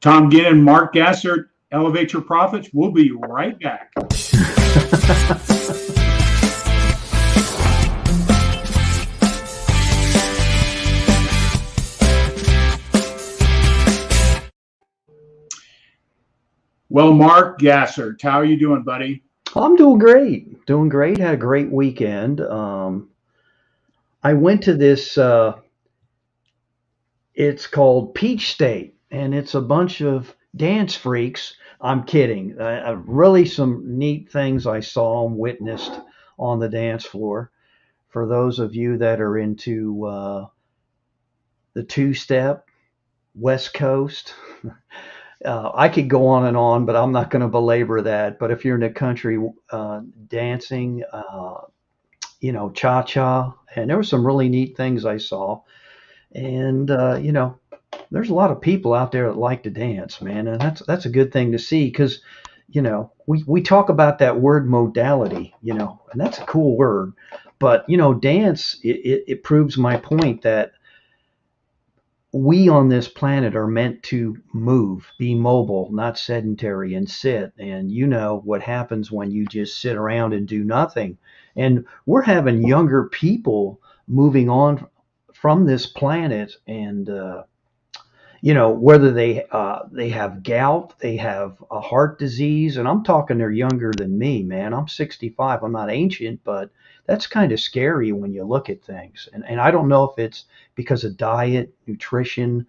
Tom Ginn and Mark Gassert, Elevate Your Profits. We'll be right back. Well, Mark Gassert, how are you doing, buddy? I'm doing great. Doing great. Had a great weekend. I went to this. It's called Peach State, and it's a bunch of dance freaks. I'm kidding. Really, some neat things I saw and witnessed on the dance floor. For those of you that are into the two-step West Coast. I could go on and on, but I'm not going to belabor that. But if you're in the country dancing, cha-cha, and there were some really neat things I saw. And there's a lot of people out there that like to dance, man, and that's a good thing to see because, we talk about that word modality, and that's a cool word, but dance it proves my point that we on this planet are meant to move, be mobile, not sedentary and sit. And you know what happens when you just sit around and do nothing. And we're having younger people moving on from this planet, and whether they have gout, they have a heart disease, and I'm talking they're younger than me, man. I'm 65. I'm not ancient, but that's kind of scary when you look at things. And I don't know if it's because of diet, nutrition.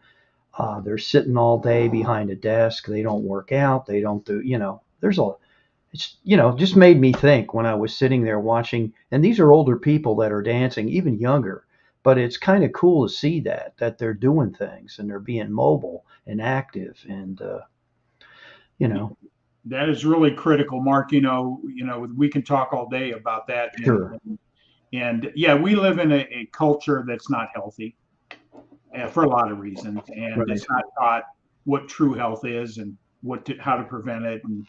They're sitting all day behind a desk. They don't work out. They don't do, it's, just made me think when I was sitting there watching, and these are older people that are dancing, even younger, but it's kind of cool to see that they're doing things and they're being mobile and active and, That is really critical, Mark. We can talk all day about that. Sure. And yeah, we live in a culture that's not healthy for a lot of reasons, and Right. it's not taught what true health is and how to prevent it, and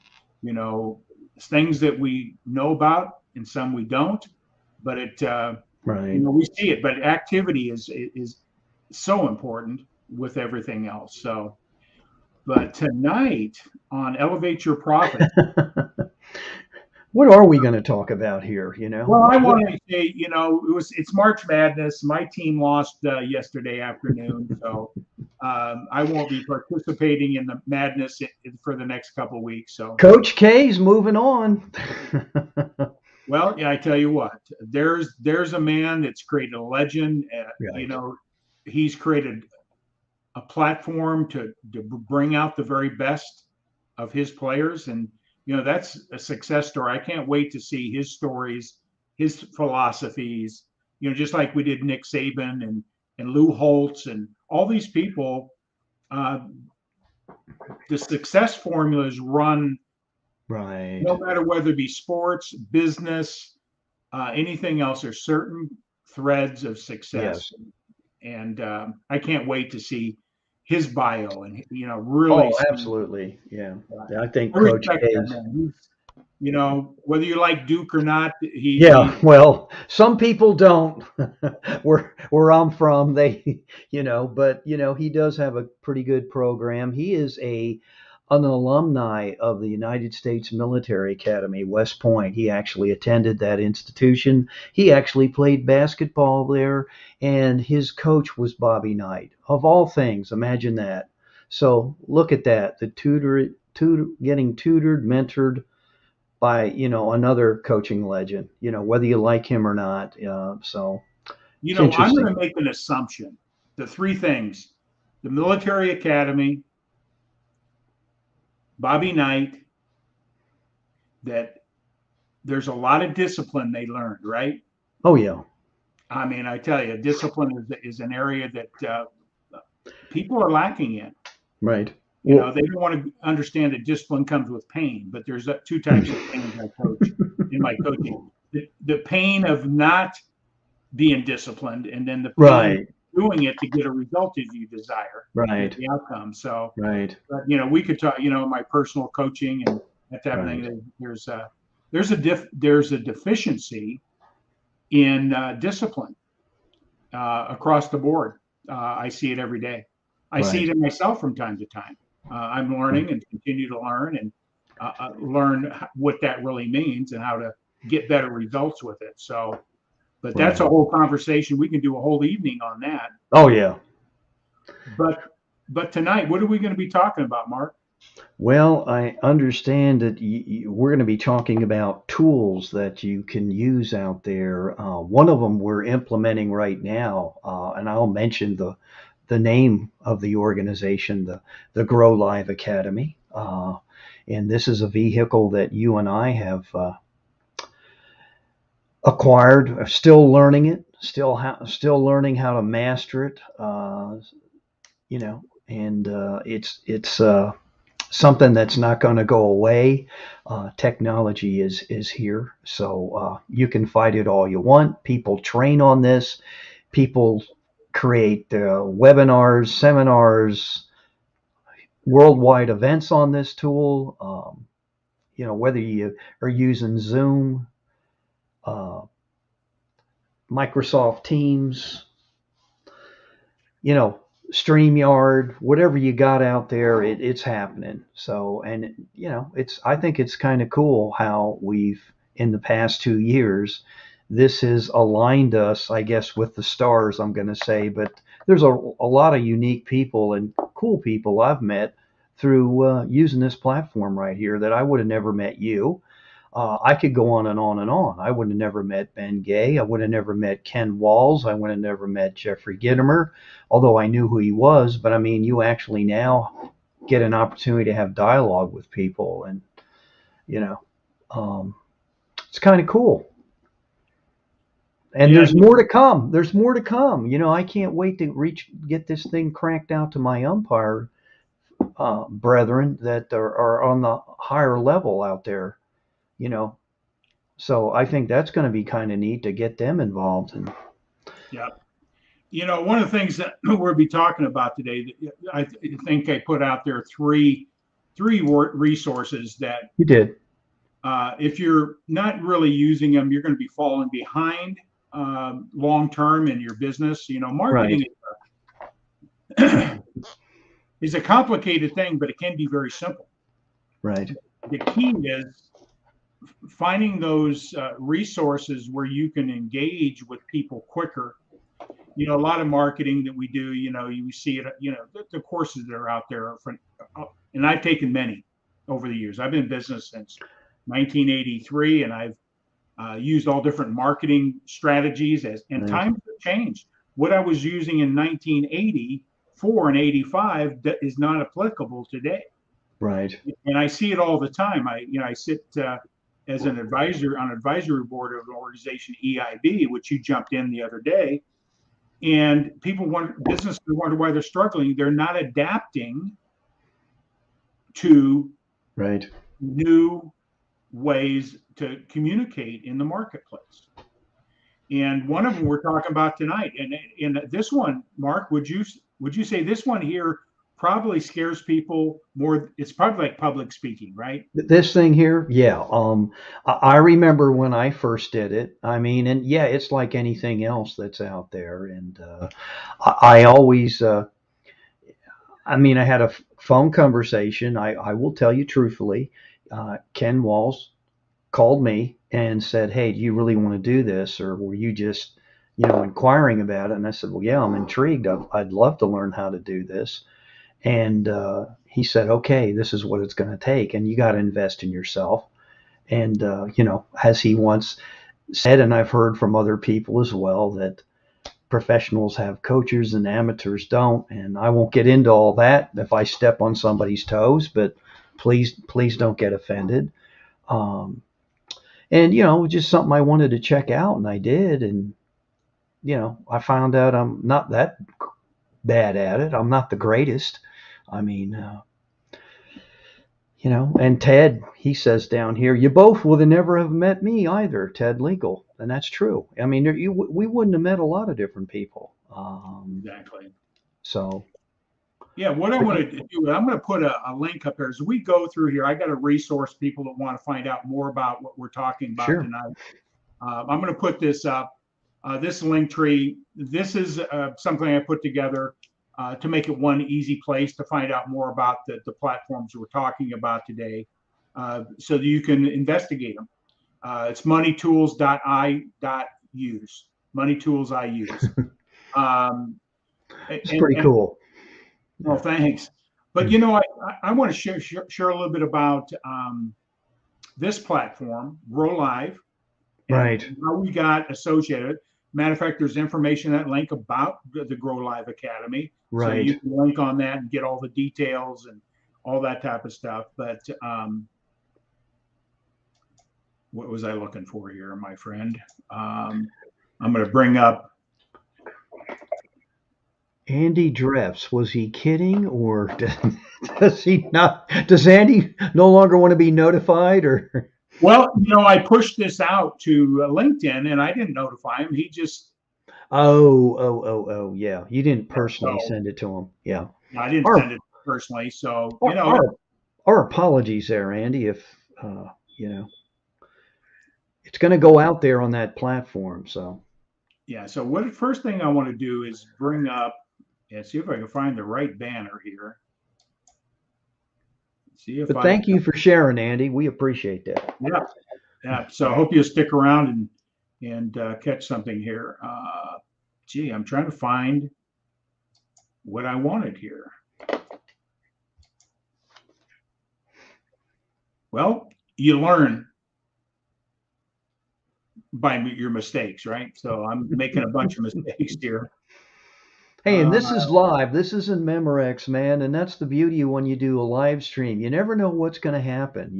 things that we know about and some we don't. But Right. we see it. But activity is so important with everything else. So. But tonight on Elevate Your Profit, What are we going to talk about here? well, I want to say, it's March Madness. My team lost yesterday afternoon, so I won't be participating in the madness for the next couple of weeks. So, Coach K's moving on. well, yeah, I tell you what, there's a man that's created a legend. Right. He's created a platform to bring out the very best of his players. And, that's a success story. I can't wait to see his stories, his philosophies, just like we did Nick Saban and Lou Holtz and all these people. The success formulas run Right. no matter whether it be sports, business, anything else. There's certain threads of success. Yes. And I can't wait to see his bio and really. Oh, absolutely. Yeah. I think I Coach respect that K's. man. Whether you like Duke or not, Yeah, well, some people don't. Where I'm from, but he does have a pretty good program. He is an alumni of the United States Military Academy, West Point. He actually attended that institution. He actually played basketball there, and his coach was Bobby Knight. Of all things, imagine that. So look at that, the getting tutored, mentored by another coaching legend, whether you like him or not. So it's I'm going interesting. to make an assumption. The three things: the military academy, Bobby Knight, that there's a lot of discipline they learned, right? Oh yeah. I mean, I tell you, discipline is an area that people are lacking in. Right. They don't want to understand that discipline comes with pain, but there's two types of pain I coach in my coaching. The pain of not being disciplined, and then the pain Right. of doing it to get a result that you desire, Right. the outcome. So, Right. but, we could talk, my personal coaching and that type of thing. There's a deficiency in discipline across the board. I see it every day. I see it in myself from time to time. I'm learning and continue to learn and learn what that really means and how to get better results with it. So, but that's a Right. whole conversation. We can do a whole evening on that. Oh yeah. But but tonight, what are we going to be talking about, Mark? Well, I understand that we're going to be talking about tools that you can use out there. One of them we're implementing right now, and I'll mention the name of the organization, the Grow Live Academy. And this is a vehicle that you and I have acquired. Still learning it, still learning how to master it. You know, and it's something that's not going to go away. Technology is here, so you can fight it all you want. People train on this. People create webinars, seminars, worldwide events on this tool. Whether you are using Zoom, uh, Microsoft Teams, you know, StreamYard, whatever you got out there, it's happening. So, and I think it's kind of cool how we've in the past 2 years, this has aligned us, I guess, with the stars. I'm going to say, but there's a lot of unique people and cool people I've met through using this platform right here that I would have never met you. I could go on and on and on. I would have never met Ben Gay. I would have never met Ken Walls. I would have never met Jeffrey Gitomer, although I knew who he was. But I mean, you actually now get an opportunity to have dialogue with people, and you know, um, it's kind of cool. And Yeah, there's more to come. There's more to come. I can't wait to get this thing cranked out to my umpire brethren that are on the higher level out there. You know, So I think that's going to be kind of neat to get them involved. And yeah. One of the things that we'll be talking about today, I think I put out there three resources that you did. if you're not really using them, you're going to be falling behind long term in your business. Right. Marketing is a complicated thing, but it can be very simple. Right. The key is finding those resources where you can engage with people quicker. A lot of marketing that we do, you see it, the courses that are out there and I've taken many over the years. I've been in business since 1983, and I've used all different marketing strategies and Right. times have changed. What I was using in 1984 and 85 is not applicable today. Right. And I see it all the time. I sit as an advisor on advisory board of an organization, EIB, which you jumped in the other day. And businesses wonder why they're struggling. They're not adapting to Right. new ways to communicate in the marketplace. And one of them we're talking about tonight. And in this one, Mark, would you say this one here probably scares people more? It's probably like public speaking, right? This thing here, yeah. I remember when I first did it. I mean, and yeah, it's like anything else that's out there. And I always, I mean, I had a phone conversation. I will tell you truthfully, Ken Walls called me and said, "Hey, do you really want to do this, or were you just, inquiring about it?" And I said, "Well, yeah, I'm intrigued. I'd love to learn how to do this." And he said, "Okay, this is what it's going to take, and you got to invest in yourself." And as he once said, and I've heard from other people as well, that professionals have coaches and amateurs don't. And I won't get into all that if I step on somebody's toes, but please don't get offended. Um, and just something I wanted to check out, and I did. And I found out I'm not that bad at it. I'm not the greatest. I mean, and Ted, he says down here, you both would have never have met me either, Ted Legal. And that's true. I mean, we wouldn't have met a lot of different people. Exactly. So, Yeah, what I want to do, I'm going to put a link up here. As we go through here, I got a resource people that want to find out more about what we're talking about sure. tonight. I'm going to put this up. This link tree. This is something I put together. to make it one easy place to find out more about the platforms we're talking about today, so that you can investigate them. It's moneytools.use. Money tools I use. It's pretty And cool. well, thanks. But I want to share a little bit about this platform, Grow Live, and Right. how we got associated. Matter of fact, there's information that link about the Grow Live Academy, so Right. you can link on that and get all the details and all that type of stuff. But what was I looking for here, my friend? I'm going to bring up. Andy Dreffs, was he kidding, or does he not? Does Andy no longer want to be notified, or? Well, I pushed this out to LinkedIn, and I didn't notify him. He just. Oh, yeah. You didn't personally So send it to him. Yeah. I didn't Our send it personally, so our our, our apologies there, Andy. If you know, it's going to go out there on that platform. So, yeah. So what first thing I want to do is bring up and see if I can find the right banner here. See if but I. thank you for sharing, Andy. We appreciate that. Yeah, yeah. So I hope you stick around and catch something here. Gee, I'm trying to find what I wanted here. Well, you learn by your mistakes, right? So I'm making a bunch of mistakes here. Hey, and this is live. This is in Memorex, man, and that's the beauty of when you do a live stream. You never know what's going to happen.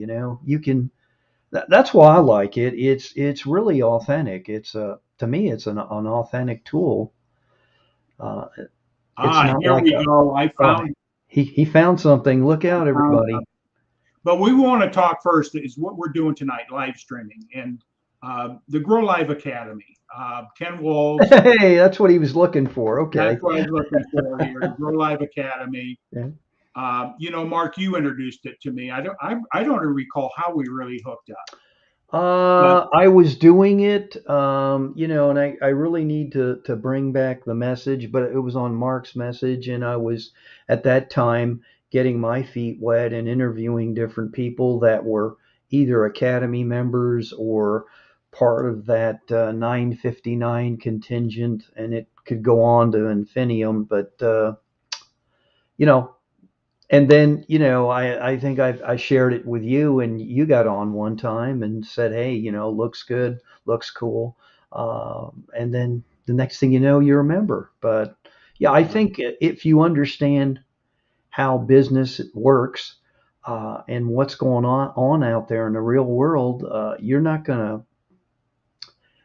You can. That's why I like it. It's really authentic. It's to me, it's an authentic tool. Uh, it's not Here like we a. go. I Oh, found. he found something. Look out, everybody. But we want to talk first is what we're doing tonight, live streaming, and the Grow Live Academy. Ken Walls. Hey, that's what he was looking for. Okay. That's what I was looking for here. The Grow Live Academy. Yeah. Mark, you introduced it to me. I don't recall how we really hooked up. I was doing it, and I really need to bring back the message, but it was on Mark's message, and I was at that time getting my feet wet and interviewing different people that were either Academy members or part of that 959 contingent, and it could go on to Infinium, but you know, and then, I think I shared it with you, and you got on one time and said, hey, looks good, looks cool. And then the next thing you know, you're a member. But yeah, I think if you understand how business works and what's going on out there in the real world,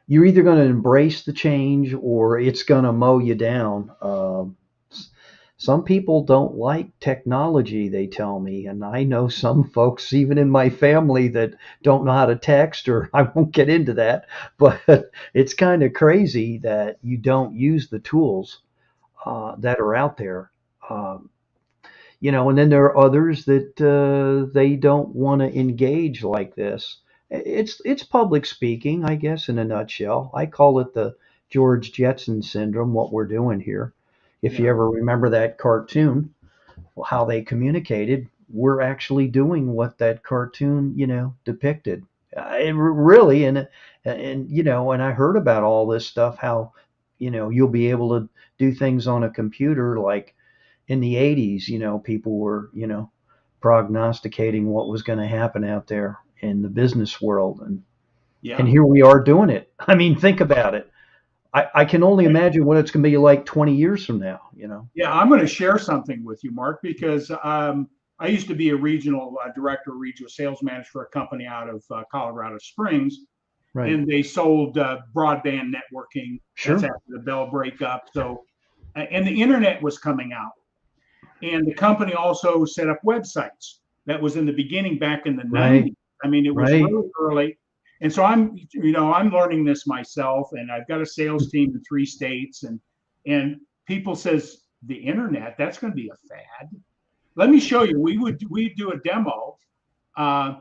you're either going to embrace the change or it's going to mow you down. Some people don't like technology, they tell me, and I know some folks, even in my family, that don't know how to text, or I won't get into that, but it's kind of crazy that you don't use the tools that are out there. And then there are others that they don't want to engage like this. It's public speaking, I guess, in a nutshell. I call it the George Jetson syndrome, what we're doing here. If you Yeah. ever remember that cartoon, how they communicated, we're actually doing what that cartoon, depicted. Really, and I heard about all this stuff, how, you'll be able to do things on a computer like in the 80s, people were, prognosticating what was going to happen out there in the business world. And Yeah. here we are doing it. I mean, think about it. I can only imagine what it's going to be like 20 years from now. Yeah, I'm going to share something with you, Mark, because I used to be a regional director, regional sales manager for a company out of Colorado Springs, Right. and they sold broadband networking. That's Sure. after the Bell breakup. So, and the internet was coming out, and the company also set up websites. That was in the beginning, back in the Right. 90s. I mean, it was Right. really early. And so I'm learning this myself, and I've got a sales team in 3 states, and people says the internet, that's going to be a fad. Let me show you. We do a demo, uh,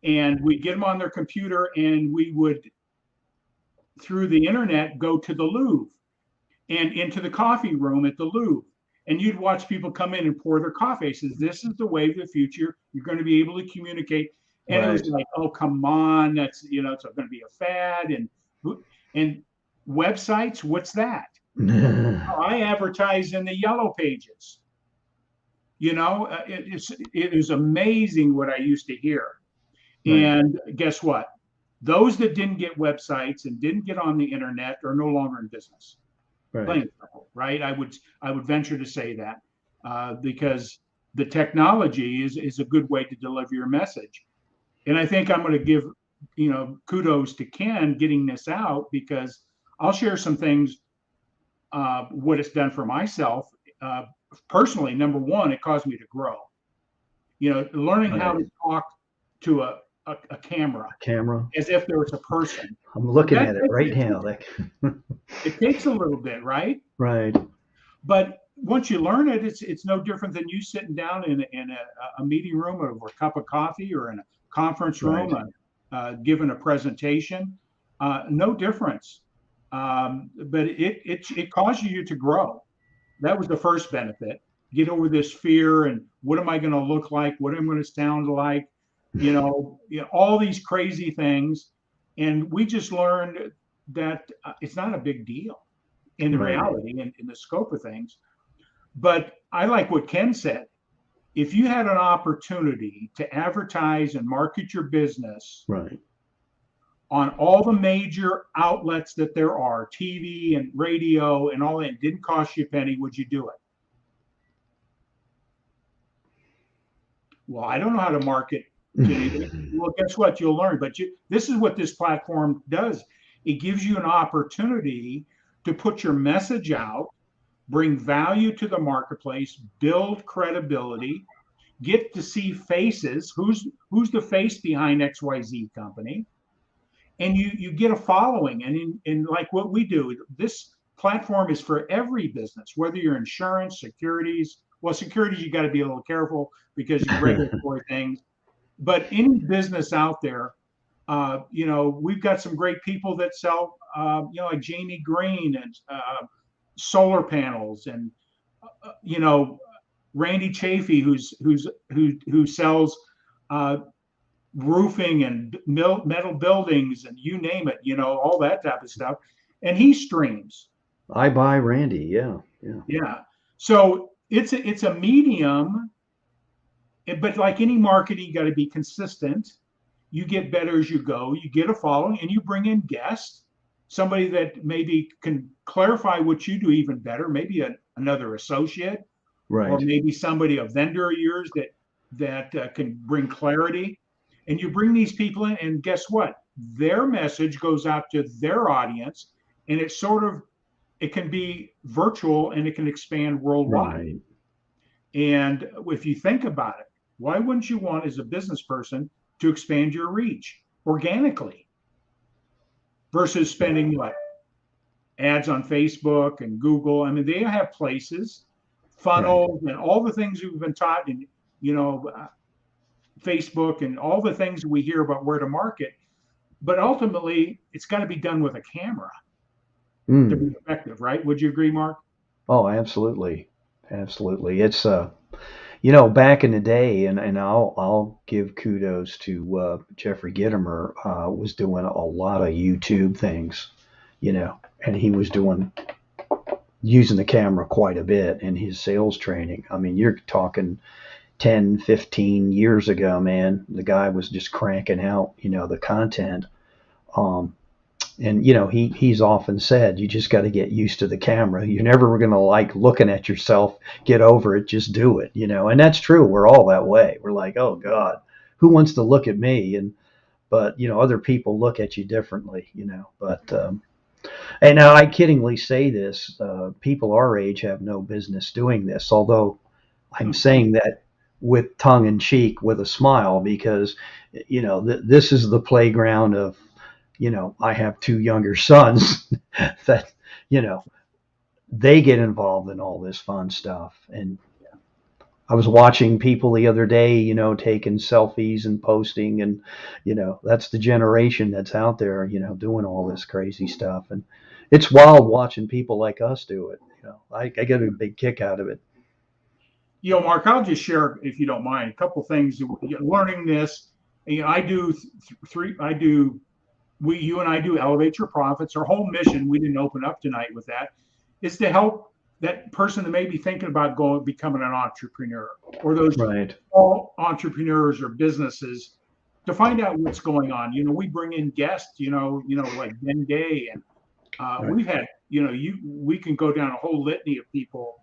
and we get them on their computer, and we would through the internet go to the Louvre and into the coffee room at the Louvre, and you'd watch people come in and pour their coffee. He says, this is the way of the future. You're going to be able to communicate. And it was Right. like, oh, come on. That's, it's going to be a fad. And websites, what's that? Oh, I advertise in the yellow pages. It is amazing what I used to hear. Right. And guess what? Those that didn't get websites and didn't get on the internet are no longer in business. Plain Right. and simple, right? I would venture to say that because the technology is a good way to deliver your message. And I think I'm going to give kudos to Ken getting this out, because I'll share some things what it's done for myself personally. Number one, it caused me to grow. Learning how Right. to talk to a camera Camera. as if there was a person. I'm looking That at it right now. it takes a little bit, right? Right. But once you learn it, it's no different than you sitting down in a meeting room over a cup of coffee, or in a conference room, Right. giving a presentation. No difference. But it causes you to grow. That was the first benefit. Get over this fear and what am I going to look like? What am I going to sound like? All these crazy things. And we just learned that it's not a big deal in the Right. reality and in the scope of things. But I like what Ken said. If you had an opportunity to advertise and market your business Right. on all the major outlets that there are, TV and radio and all that, it didn't cost you a penny, would you do it? Well, I don't know how to market to anything. Well, guess what? You'll learn. But this is what this platform does. It gives you an opportunity to put your message out, bring value to the marketplace, build credibility, get to see faces. Who's the face behind XYZ company? And you get a following. And in like what we do, this platform is for every business, whether you're insurance, securities. Well, securities, you got to be a little careful because you regulatory things. But any business out there, we've got some great people that sell, like Jamie Green and solar panels, and Randy Chafee, who sells roofing and metal buildings, and you name it, all that type of stuff. And he streams. I buy Randy. Yeah. Yeah. Yeah. So it's a medium, but like any marketing, you got to be consistent. You get better as you go. You get a following, and you bring in guests, somebody that maybe can clarify what you do even better, maybe another associate, or Right. maybe somebody, a vendor of yours that can bring clarity. And you bring these people in, and guess what? Their message goes out to their audience, and it can be virtual and it can expand worldwide. Right. And if you think about it, why wouldn't you want, as a business person, to expand your reach organically versus spending what? Ads on Facebook and Google. I mean, they have places, Right. funnels, and all the things we've been taught in, Facebook, and all the things we hear about where to market. But ultimately, it's got to be done with a camera to be Mm. effective, right? Would you agree, Mark? Oh, absolutely. Absolutely. It's back in the day, and I'll give kudos to Jeffrey Gitomer, was doing a lot of YouTube things, and he was using the camera quite a bit in his sales training. I mean, you're talking 10, 15 years ago, man. The guy was just cranking out, the content. Um, and he's often said, you just got to get used to the camera. You're never going to like looking at yourself. Get over it. Just do it. And that's true. We're all that way. We're like, oh God, who wants to look at me? But other people look at you differently. But and now I kiddingly say this: people our age have no business doing this. Although I'm saying that with tongue in cheek, with a smile, because this is the playground of, I have two younger sons that, they get involved in all this fun stuff. And I was watching people the other day, taking selfies and posting, and, that's the generation that's out there, doing all this crazy stuff. And it's wild watching people like us do it. I get a big kick out of it. Mark, I'll just share, if you don't mind, a couple things. Learning this, I do three. I do. You and I do Elevate Your Profits. Our whole mission, we didn't open up tonight with that, is to help that person that may be thinking about becoming an entrepreneur, or those Right. all entrepreneurs or businesses, to find out what's going on. We bring in guests, like Ben Day, and Right. we've had, we can go down a whole litany of people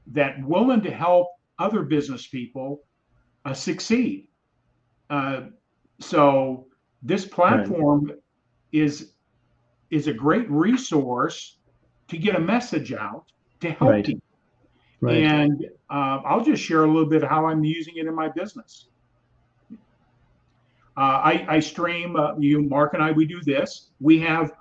that willing to help other business people succeed. Uh, so this Right. platform is a great resource to get a message out to help Right. people. Right. And I'll just share a little bit of how I'm using it in my business. I stream. Mark and I, we do this. We have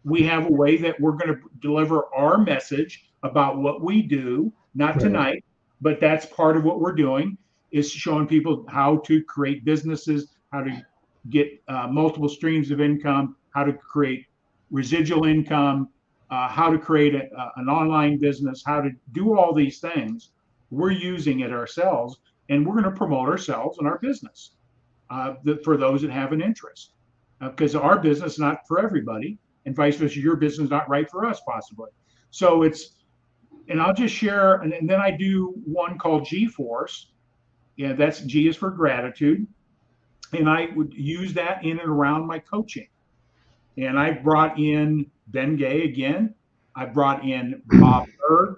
a way that we're going to deliver our message about what we do. Not Right. tonight, but that's part of what we're doing, is showing people how to create businesses, how to get multiple streams of income, how to create residual income, how to create an online business, how to do all these things. We're using it ourselves, and we're going to promote ourselves and our business for those that have an interest. Because our business is not for everybody, and vice versa, your business is not right for us, possibly. So and I'll just share, and then I do one called G Force. Yeah, that's G is for gratitude. And I would use that in and around my coaching. And I brought in Ben Gay again. I brought in Bob Berg.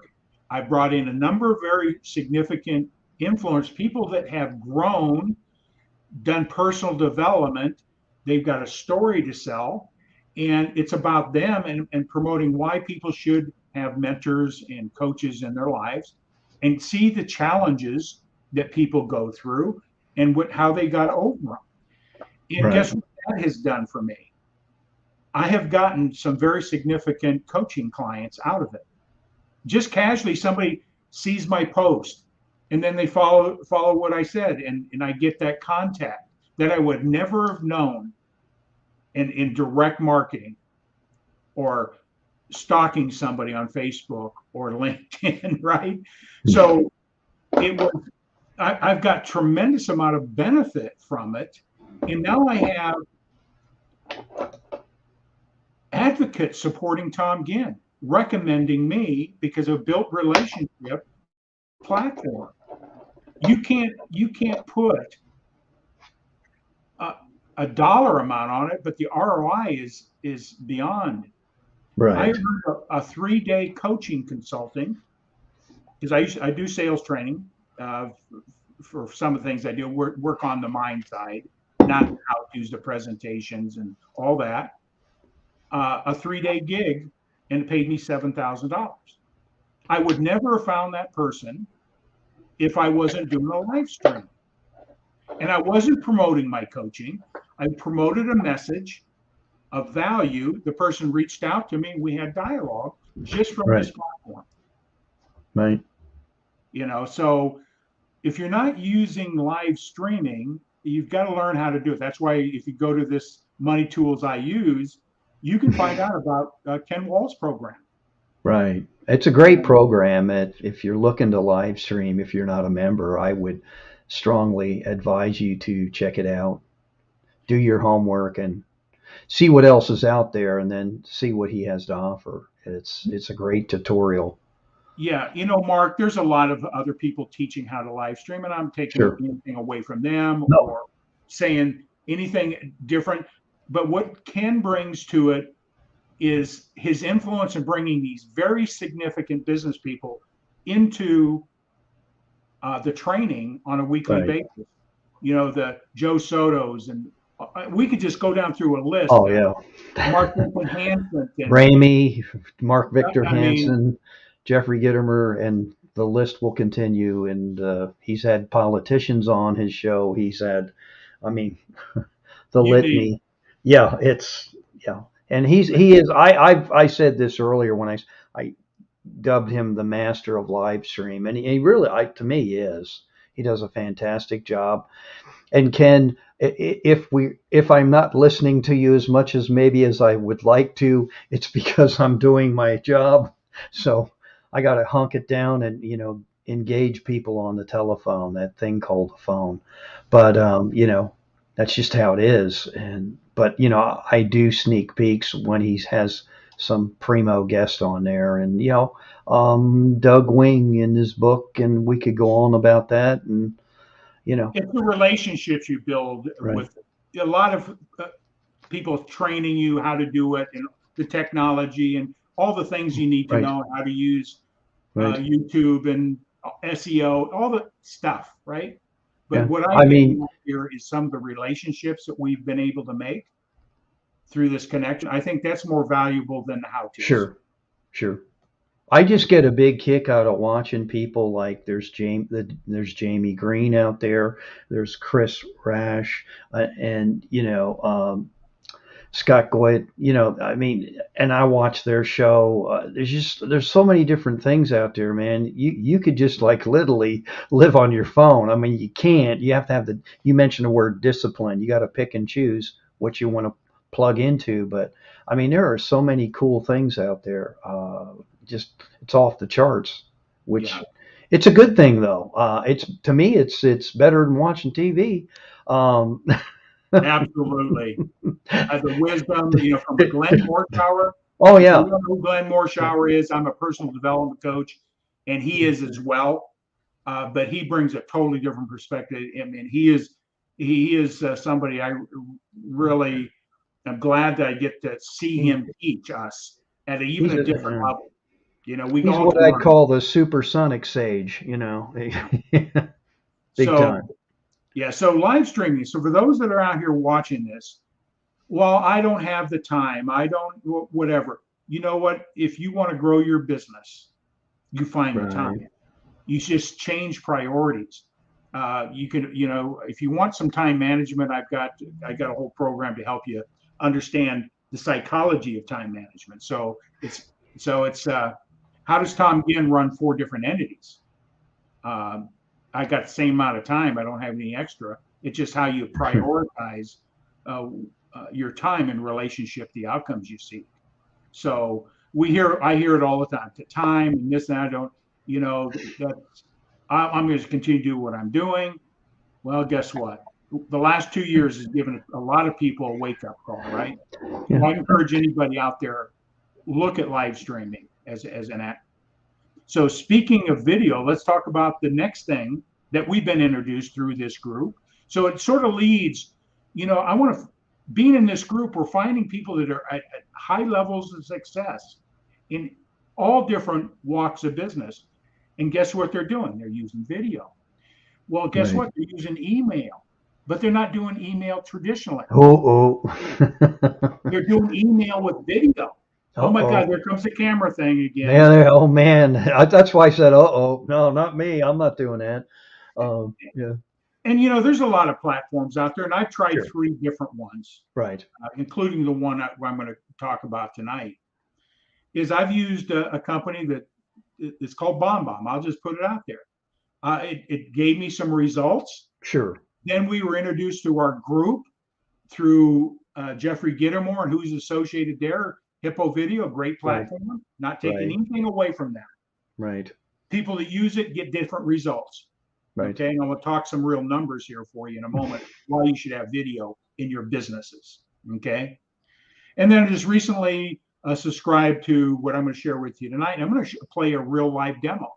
I brought in a number of very significant influence people that have grown, done personal development. They've got a story to sell, and it's about them and promoting why people should have mentors and coaches in their lives, and see the challenges that people go through and how they got over them. And Right. guess what that has done for me? I have gotten some very significant coaching clients out of it. Just casually, somebody sees my post, and then they follow what I said, and I get that contact that I would never have known in direct marketing, or stalking somebody on Facebook or LinkedIn, right? So I've got tremendous amount of benefit from it, and now I have advocates supporting Tom Ginn, recommending me because of built relationship platform. You can't put a dollar amount on it, but the ROI is beyond. I Right. heard a 3-day coaching consulting, because I do sales training uh, for some of the things I do. Work on the mind side, not how to use the presentations and all that. A 3-day gig, and it paid me $7,000. I would never have found that person if I wasn't doing a live stream. And I wasn't promoting my coaching. I promoted a message of value. The person reached out to me. We had dialogue just from Right. this platform. Right. So if you're not using live streaming, you've got to learn how to do it. That's why if you go to this Money Tools I Use, you can find out about Ken Wall's program. Right. It's a great program. If you're looking to live stream, if you're not a member, I would strongly advise you to check it out. Do your homework and see what else is out there, and then see what he has to offer. It's a great tutorial. Yeah, Mark, there's a lot of other people teaching how to live stream, and I'm taking Sure. anything away from them No. or saying anything different. But what Ken brings to it is his influence in bringing these very significant business people into the training on a weekly Right. basis. The Joe Sotos, and we could just go down through a list. Oh yeah. Mark Hansen, and Ramey, Mark Victor I mean, Hansen, Jeffrey Gittimer, and the list will continue. And he's had politicians on his show. He's had, I mean, the you need. litany. Yeah, yeah. And he is. I said this earlier when I dubbed him the master of live stream, and he really, to me, he is. He does a fantastic job. And Ken, if I'm not listening to you as much as maybe as I would like to, it's because I'm doing my job. So I got to hunk it down and engage people on the telephone, that thing called the phone. But that's just how it is. But I do sneak peeks when he has some primo guest on there, and Doug Wing in his book, and we could go on about that, and It's the relationships you build right, with a lot of people training you how to do it, and the technology and all the things you need to right, know how to use right, YouTube and SEO, all the stuff, right? But yeah. what I I get mean, here is some of the relationships that we've been able to make through this connection. I think that's more valuable than the how-tos. sure, sure. I just get a big kick out of watching people like there's Jamie Green out there, there's Chris Rash, and Scott Goyd. I mean, and I watch their show. There's so many different things out there, man. You could just like literally live on your phone. I mean, you can't. You have to have You mentioned the word discipline. You got to pick and choose what you want to plug into. But I mean, there are so many cool things out there. Just it's off the charts, Yeah, which it's a good thing though. It's to me, it's better than watching TV. Um, absolutely. The wisdom, from a Glenn Morshower. oh If you yeah, don't know who Glenn Morshower is, I'm a personal development coach, and he is as well. But he brings a totally different perspective. I mean, he is somebody I really am glad that I get to see he's him teach us at he's even a different level. We he's all what can I'd learn. call the supersonic sage. Big So time. yeah, so live streaming. So for those that are out here watching this, well, I don't have the time. I don't, whatever. You know what? If you want to grow your business, you find the time. Right. You just change priorities. You can, if you want some time management, I got a whole program to help you understand the psychology of time management. So it's how does Tom Ginn run 4 different entities? Um, I got the same amount of time. I don't have any extra. It's just how you prioritize uh, your time in relationship to the outcomes you seek. So I hear it all the time. The time and this and I don't, that I'm going to continue to do what I'm doing. Well, guess what? The last 2 years has given a lot of people a wake up call, right? So Yeah. I encourage anybody out there, look at live streaming as an act. So speaking of video, let's talk about the next thing that we've been introduced through this group. So it sort of leads, I want to, being in this group, we're finding people that are at high levels of success in all different walks of business. And guess what they're doing? They're using video. Well, guess Right. what? They're using email, but they're not doing email traditionally. Oh, oh. They're doing email with video. Oh my God, Uh-oh. there comes the camera thing again. Man, oh man. That's why I said, uh-oh. No, not me. I'm not doing that. Yeah, And there's a lot of platforms out there, and I've tried sure. 3 different ones, Right. including the one I'm going to talk about tonight. Is I've used a company that it's called BombBomb. I'll just put it out there. It gave me some results. Sure. Then we were introduced to our group through Jeffrey Gittermore, and who's associated there. Hippo Video, great Right. platform. Not taking Right. anything away from them. Right. People that use it get different results. Right. Okay, and I'm going to talk some real numbers here for you in a moment. Why you should have video in your businesses. Okay, and then I just recently subscribed to what I'm going to share with you tonight. And I'm going to play a real live demo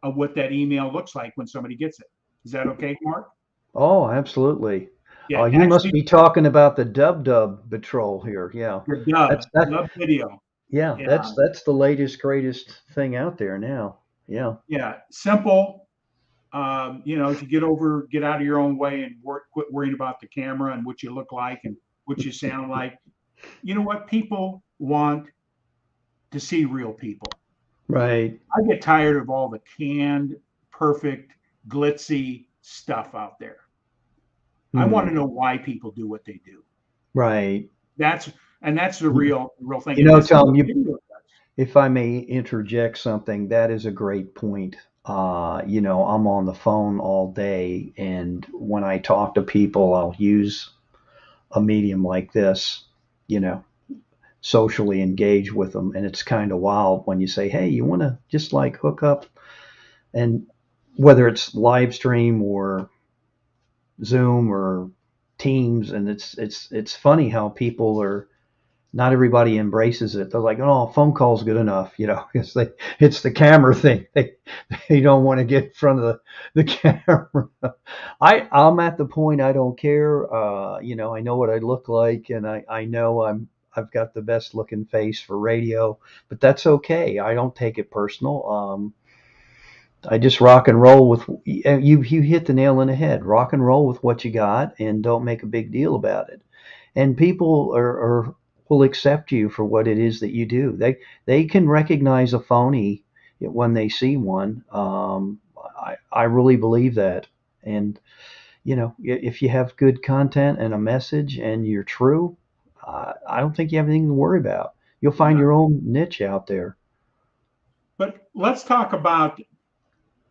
of what that email looks like when somebody gets it. Is that okay, Mark? Oh, absolutely. Yeah, You must actually, be talking about the Dub patrol here. Yeah. the dub, That's that. dub video. Yeah, Yeah, that's the latest greatest thing out there now. Yeah. yeah, simple. If you get out of your own way and quit worrying about the camera and what you look like and what you sound like. You know what? People want to see real people. Right. I get tired of all the canned, perfect, glitzy stuff out there. I want to Hmm. know why people do what they do. Right. That's the real thing. You And know, this is Tom, what video does. if I may interject something, that is a great point. I'm on the phone all day, and when I talk to people, I'll use a medium like this, you know, socially engage with them. And it's kind of wild when you say, hey, you want to just like hook up? And whether it's live stream or Zoom or Teams, and it's funny how people are, not everybody embraces it. They're like, oh, phone call's good enough, it's the camera thing. They don't want to get in front of the camera. I'm at the point I don't care. I know what I look like, and I know I've got the best looking face for radio, but that's okay. I don't take it personal. I just rock and roll with you hit the nail on the head. Rock and roll with what you got, and don't make a big deal about it. And people are will accept you for what it is that you do. They can recognize a phony when they see one. I really believe that. And if you have good content and a message and you're true, I don't think you have anything to worry about. You'll find Yeah. your own niche out there. But let's talk about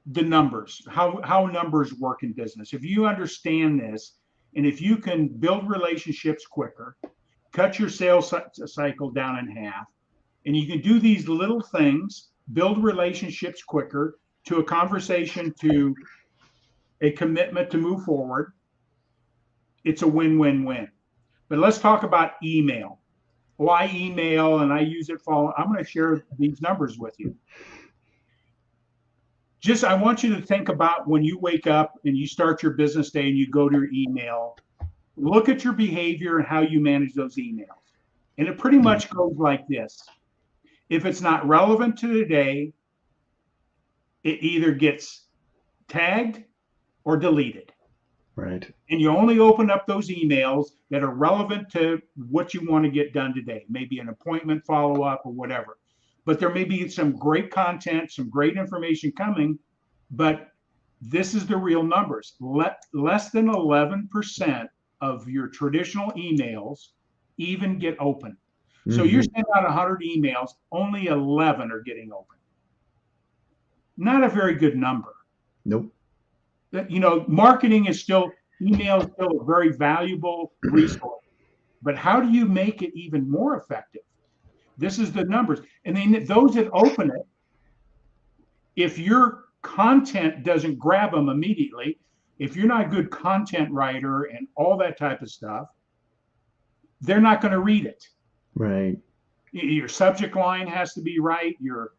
the numbers, how numbers work in business. If you understand this, and if you can build relationships quicker, cut your sales cycle down in half, and you can do these little things, build relationships quicker, to a conversation, to a commitment to move forward, it's a win-win-win. But let's talk about email. Why email? And I use it for, I'm going to share these numbers with you. Just, I want you to think about when you wake up and you start your business day and you go to your email, look at your behavior and how you manage those emails. And it pretty much goes like this. If it's not relevant to today, it either gets tagged or deleted. Right. And you only open up those emails that are relevant to what you want to get done today, maybe an appointment follow-up or whatever. But there may be some great content, some great information coming, but this is the real numbers. Less than 11% of your traditional emails even get open. Mm-hmm. So you're sending out 100 emails, only 11 are getting open. Not a very good number. Nope. Marketing is still, email is still a very valuable resource. But how do you make it even more effective? This is the numbers. And then those that open it, if your content doesn't grab them immediately, if you're not a good content writer and all that type of stuff, they're not going to read it. Right. Your subject line has to be right. Your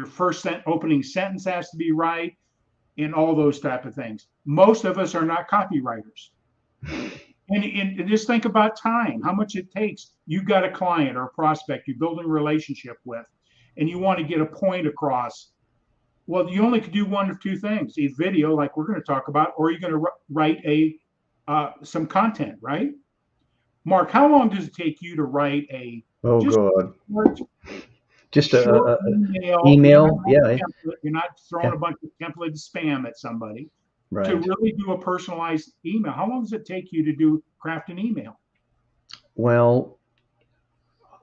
first opening sentence has to be right, and all those type of things. Most of us are not copywriters. And just think about time, how much it takes. You've got a client or a prospect you're building a relationship with, and you want to get a point across. Well, you only can do one of two things: a video, like we're going to talk about, or you're going to write some content, right? Mark, how long does it take you to write a? Oh, God. Just a email? Yeah. You're not throwing a bunch of templated spam at somebody. Right. To really do a personalized email. How long does it take you to craft an email? Well,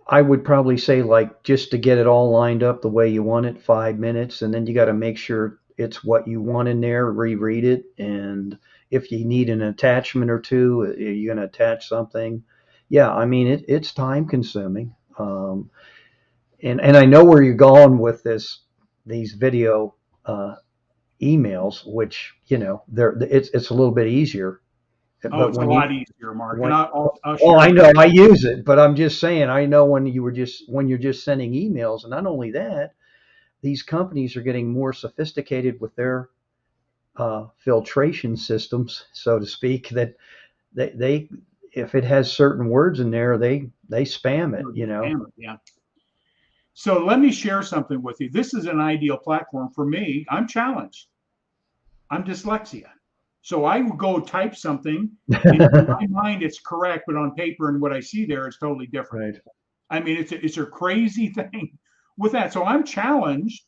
I would probably say, like, just to get it all lined up the way you want it, 5 minutes, and then you got to make sure it's what you want in there, reread it, and if you need an attachment or two, you're going to attach something. Yeah, I mean, it's time consuming. And I know where you're going with these video emails, which it's a little bit easier. Oh, it's a lot easier, Mark. I know I use it, but I'm just saying, I know when you're just sending emails, and not only that, these companies are getting more sophisticated with their filtration systems, so to speak. That they if it has certain words in there, they spam it. Spam it, yeah. So let me share something with you. This is an ideal platform for me. I'm challenged. I'm dyslexia. So I would go type something, and in my mind it's correct, but on paper and what I see there is totally different. Right. I mean, it's a crazy thing with that. So I'm challenged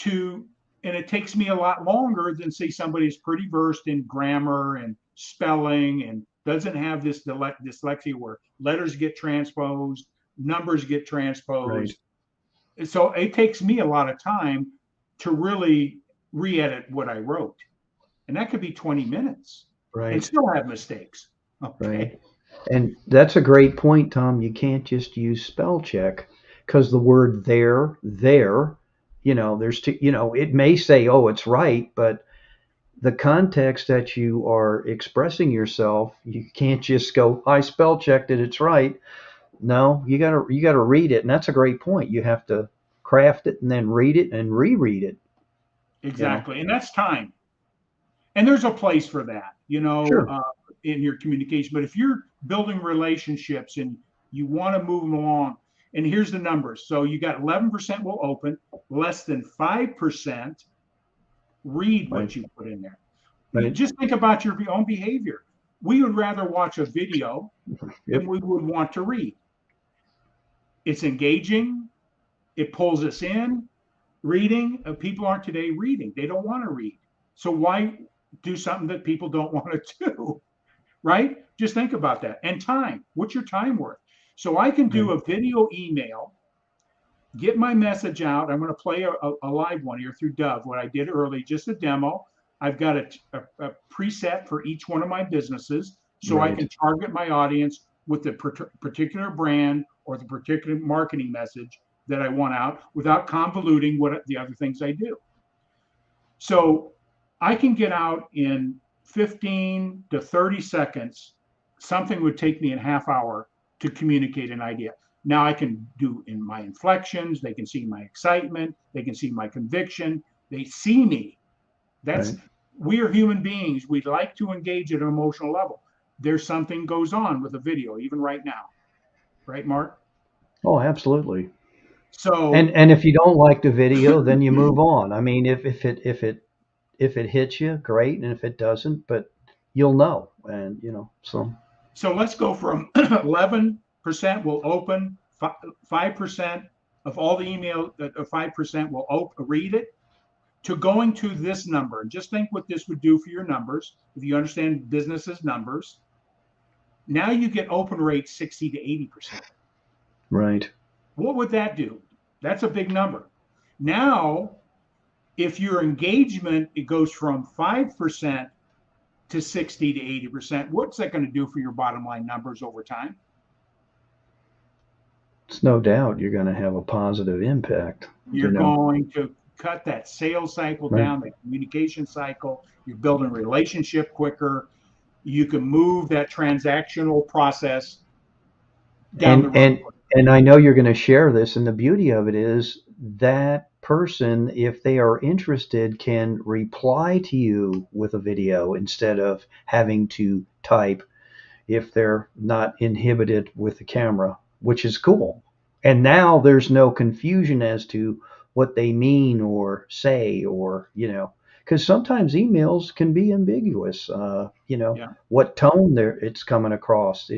and it takes me a lot longer than, say, somebody who's pretty versed in grammar and spelling and doesn't have this dyslexia where letters get transposed, numbers get transposed. Right. So it takes me a lot of time to really re-edit what I wrote. And that could be 20 minutes. Right. And still have mistakes. Okay. Right. And that's a great point, Tom. You can't just use spell check, because the word there it may say, oh, it's right, but the context that you are expressing yourself, you can't just go, I spell checked it, it's right. No, you gotta read it, and that's a great point. You have to craft it and then read it and reread it. You know, Exactly. And that's time. And there's a place for that, sure, in your communication. But if you're building relationships and you want to move them along, and here's the numbers. So you got 11% will open, less than 5% read right, what you put in there. You right, just think about your own behavior. We would rather watch a video than yep, we would want to read. It's engaging, it pulls us in. Reading, people aren't today reading. They don't want to read. So why do something that people don't want to do? Right? Just think about that. And time. What's your time worth? So I can right, do a video email, get my message out. I'm going to play a live one here through Dove, what I did early, just a demo. I've got a preset for each one of my businesses so I right. can target my audience with the particular brand or the particular marketing message that I want out without convoluting what the other things I do. So I can get out in 15 to 30 seconds. Something would take me a half hour to communicate an idea. Now I can do in my inflections, they can see my excitement, they can see my conviction, they see me. That's Right. We are human beings. We like to engage at an emotional level. There's something goes on with a video, even right now, right, Mark? Oh, absolutely. And So and if you don't like the video, then you move on. I mean, if it hits you, great, and if it doesn't, but you'll know, and so So let's go from 11% will open, 5% of all the email, 5% will read it, to going to this number. And just think what this would do for your numbers. If you understand businesses' numbers, now you get open rate 60 to 80%. right. What would that do? That's a big number. Now, if your engagement, it goes from 5% to 60 to 80%, what's that going to do for your bottom line numbers over time? It's no doubt you're going to have a positive impact. You're going to cut that sales cycle Right. down, the communication cycle. You're building a relationship quicker. You can move that transactional process down the And road. and and I know you're going to share this, and the beauty of it is that person, if they are interested, can reply to you with a video instead of having to type if they're not inhibited with the camera, which is cool. And now there's no confusion as to what they mean or say, or, because sometimes emails can be ambiguous, Yeah. what tone it's coming across.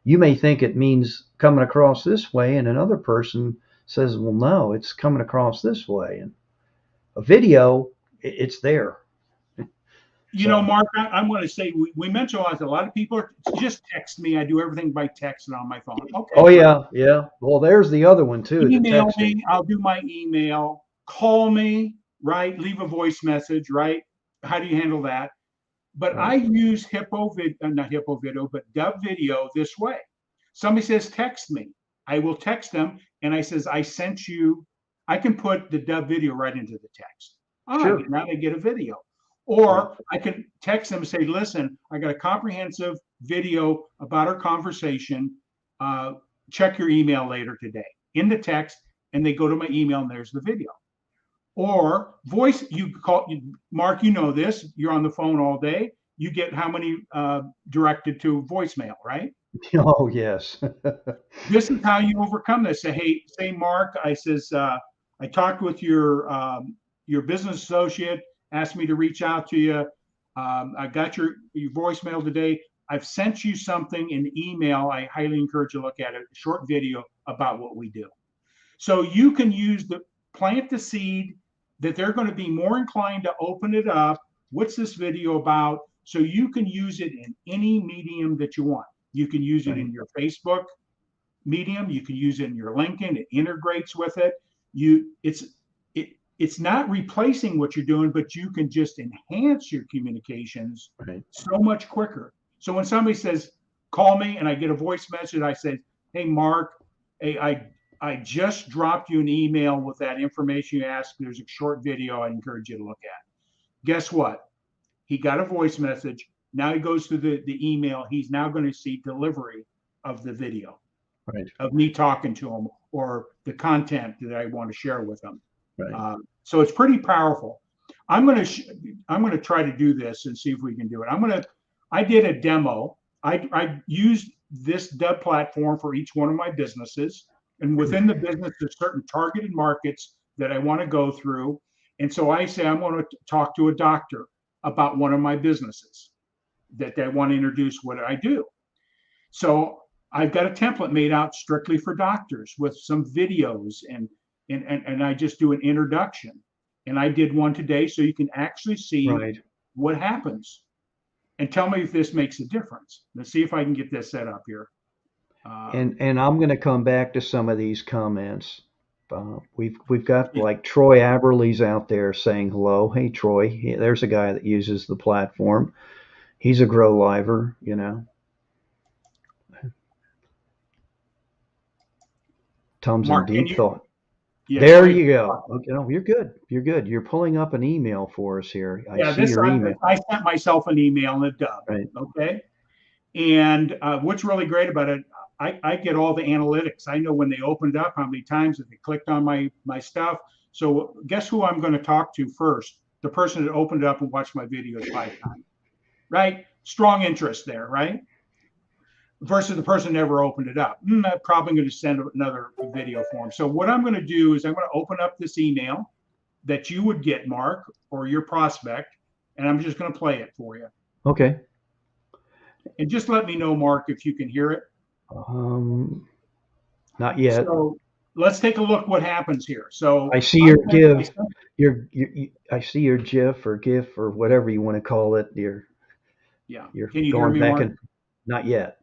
You may think it means coming across this way, and another person says, well, no, it's coming across this way. And a video, it's there. So, Mark, I'm going to say we mentioned a lot of people just text me. I do everything by text and on my phone. Okay, oh, great. yeah, yeah. Well, there's the other one too, the Email texting. me. I'll do my email. Call me, right? Leave a voice message, right? How do you handle that? But I Right. use not Hippo Video, but Dove Video this way. Somebody says, text me. I will text them and I says, I sent you, I can put the Dove Video right into the text. All right, Sure. now they get a video. Right. Or I can text them and say, listen, I got a comprehensive video about our conversation. Uh, Check your email later today in the text, and they go to my email and there's the video. Or voice, Mark, you know this, you're on the phone all day. You get how many directed to voicemail, right? Oh, yes. This is how you overcome this. Say, Mark, I talked with your business associate, asked me to reach out to you. I got your voicemail today. I've sent you something in email. I highly encourage you to look at it, a short video about what we do. So you can plant the seed that they're going to be more inclined to open it up. What's this video about? So you can use it in any medium that you want. You can use it Right. in your Facebook medium. You can use it in your LinkedIn. It integrates with it. It's not replacing what you're doing, but you can just enhance your communications Right. so much quicker. So when somebody says, call me, and I get a voice message, I say, hey, Mark, hey, I just dropped you an email with that information you asked. There's a short video I encourage you to look at. Guess what? He got a voice message. Now he goes to the email. He's now going to see delivery of the video Right. of me talking to him or the content that I want to share with him. Right. So it's pretty powerful. I'm going to try to do this and see if we can do it. I did a demo. I used this dub platform for each one of my businesses, and within the business, there's certain targeted markets that I want to go through. And so I say I'm going to talk to a doctor about one of my businesses that they want to introduce what I do. So I've got a template made out strictly for doctors with some videos and I just do an introduction. And I did one today so you can actually see Right. what happens. And tell me if this makes a difference. Let's see if I can get this set up here. And I'm going to come back to some of these comments. We've got like Troy Aberley's out there saying hello. Hey Troy, there's a guy that uses the platform. He's a grow liver, you know. Tom's in Mark, deep thought. yeah, There go ahead. you go. Okay, no, you're good. You're good. You're pulling up an email for us here. I see your email. I sent myself an email in a dub. Right. Okay. And what's really great about it, I get all the analytics. I know when they opened up, how many times that they clicked on my stuff. So guess who I'm going to talk to first? The person that opened it up and watched my videos 5 times, right? Strong interest there, right? Versus the person never opened it up. I'm probably going to send another video for them. So what I'm going to do is I'm going to open up this email that you would get, Mark, or your prospect, and I'm just going to play it for you. Okay. And just let me know, Mark, if you can hear it. Not yet. So let's take a look what happens here. So I see your GIF, I see your GIF or GIF or whatever you want to call it. You're Can you hear going me, back Mark? and not yet.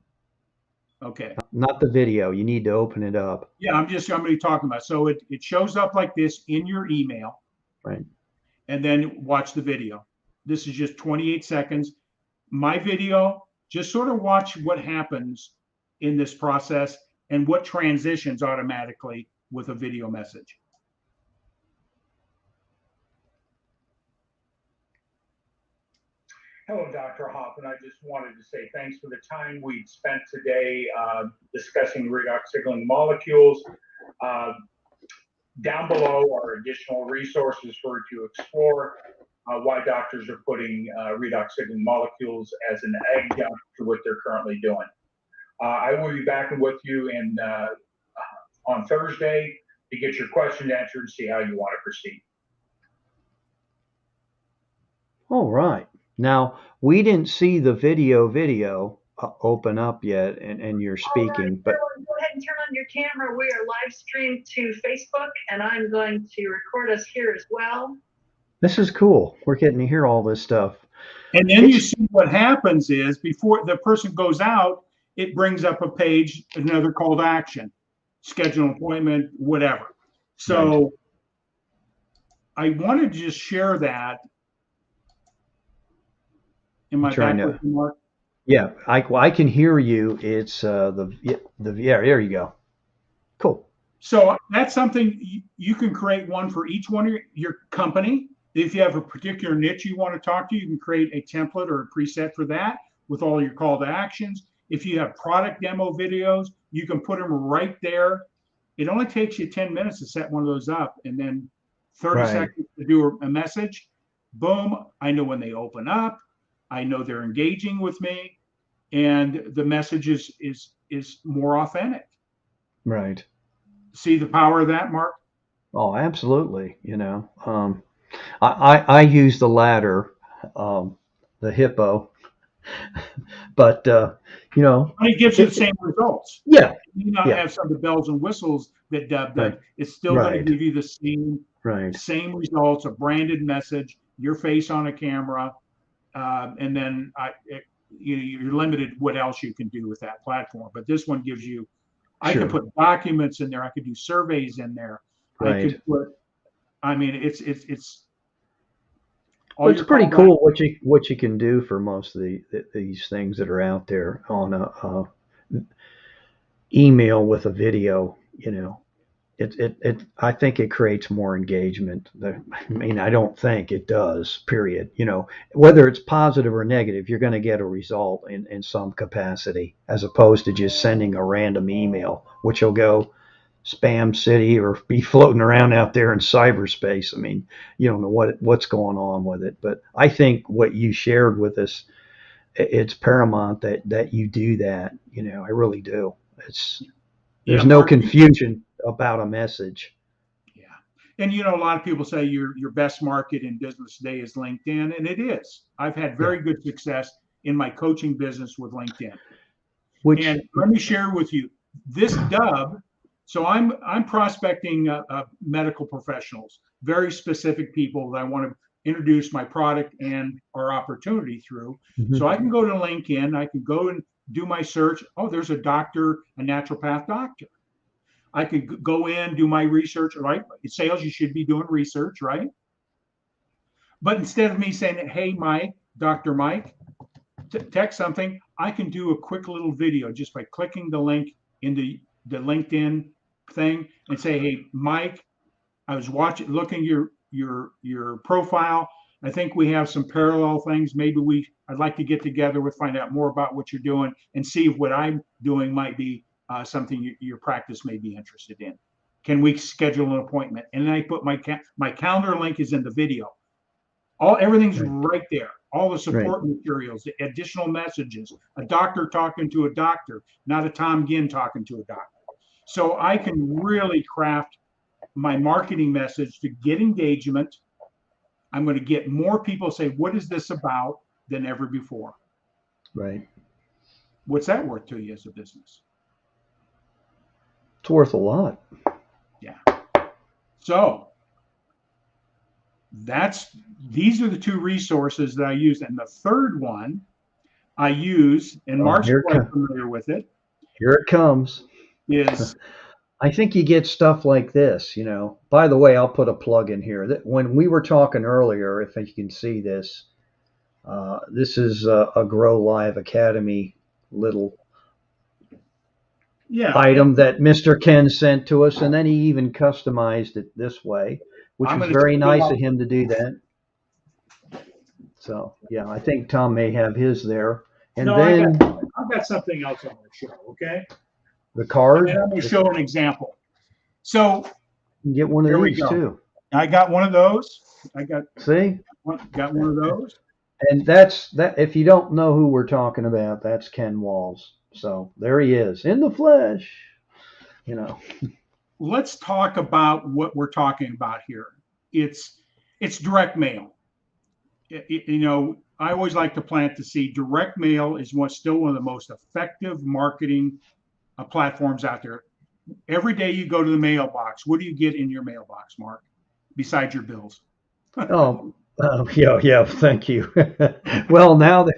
Okay. Not the video. You need to open it up. Yeah, I'm going to be talking about. So it shows up like this in your email. Right. And then watch the video. This is just 28 seconds. My video, just sort of watch what happens in this process and what transitions automatically with a video message. Hello, Dr. Hoffman. I just wanted to say thanks for the time we spent today discussing redox signaling molecules. Down below are additional resources for you to explore why doctors are putting redox signaling molecules as an adjunct to what they're currently doing. I will be back with you on Thursday to get your question answered and see how you want to proceed. All right. Now, we didn't see the video open up yet, and you're speaking, but go ahead and turn on your camera. We are live streamed to Facebook, and I'm going to record us here as well. This is cool. We're getting to hear all this stuff. And then you see what happens is before the person goes out, it brings up a page, another call to action, schedule an appointment, whatever. So I wanted to just share that. Am I back with you, Mark? Yeah, I can hear you. It's yeah, there you go. Cool. So that's something you can create one for each one of your company. If you have a particular niche you want to talk to, you can create a template or a preset for that with all your call to actions. If you have product demo videos, you can put them right there. It only takes you 10 minutes to set one of those up and then 30 seconds to do a message. Boom. I know when they open up. I know they're engaging with me, and the message is more authentic. Right. See the power of that, Mark? Oh, absolutely. You know, I use the latter, the hippo, but you know, it gives you the same results. Yeah. You may not have some of the bells and whistles that dub, but it's still going to give you the same results, a branded message, your face on a camera. And then you're limited what else you can do with that platform. But this one gives you, I can put documents in there. I could do surveys in there. I could put, I mean, it's pretty cool what you can do for most of these things that are out there on a email with a video, you know. I think it creates more engagement. I mean, I don't think it does, period. Whether it's positive or negative, you're going to get a result in some capacity, as opposed to just sending a random email, which will go spam city or be floating around out there in cyberspace. I mean, you don't know what's going on with it. But I think what you shared with us, it's paramount that you do that. I really do. Yeah, There's no Mark. confusion about a message. Yeah. And a lot of people say your best market in business today is LinkedIn, and it is. I've had Yeah. very good success in my coaching business with LinkedIn. Which And let me share with you this dub. So I'm prospecting medical professionals, very specific people that I want to introduce my product and our opportunity through. So I can go to LinkedIn, I can go and do my search. Oh, there's a doctor, a naturopath doctor. I could go in, do my research, right? In sales, you should be doing research, right? But instead of me saying, hey, Mike, Dr. Mike, text something, I can do a quick little video just by clicking the link into the LinkedIn thing and say, hey, Mike, I was looking your profile. I think we have some parallel things. Maybe I'd like to get together find out more about what you're doing and see if what I'm doing might be something your practice may be interested in. Can we schedule an appointment? And then I put my calendar link is in the video. Everything's right there. All the support materials, the additional messages, a doctor talking to a doctor, not a Tom Ginn talking to a doctor. So I can really craft my marketing message to get engagement. I'm going to get more people say, what is this about than ever before? Right. What's that worth to you as a business? It's worth a lot. Yeah. So these are the two resources that I use. And the third one I use, and Mark's quite familiar with it. Here it comes. Is I think you get stuff like this, By the way, I'll put a plug in here. When we were talking earlier, if you can see this, this is a Grow Live Academy little item that Mr. Ken sent to us, and then he even customized it this way, which was very nice of him to do that. So, yeah, I think Tom may have his there. And then I've got something else I want to show, okay? The card. And I'm going to show an example. So you can get one of these too. I got one of those. Got one of those. And that's that. If you don't know who we're talking about, that's Ken Walls. So there he is in the flesh. Let's talk about what we're talking about here. It's direct mail. I always like to plant the seed. Direct mail is still one of the most effective marketing platforms out there. Every day you go to the mailbox, what do you get in your mailbox, Mark, besides your bills? Yeah, thank you. Well, now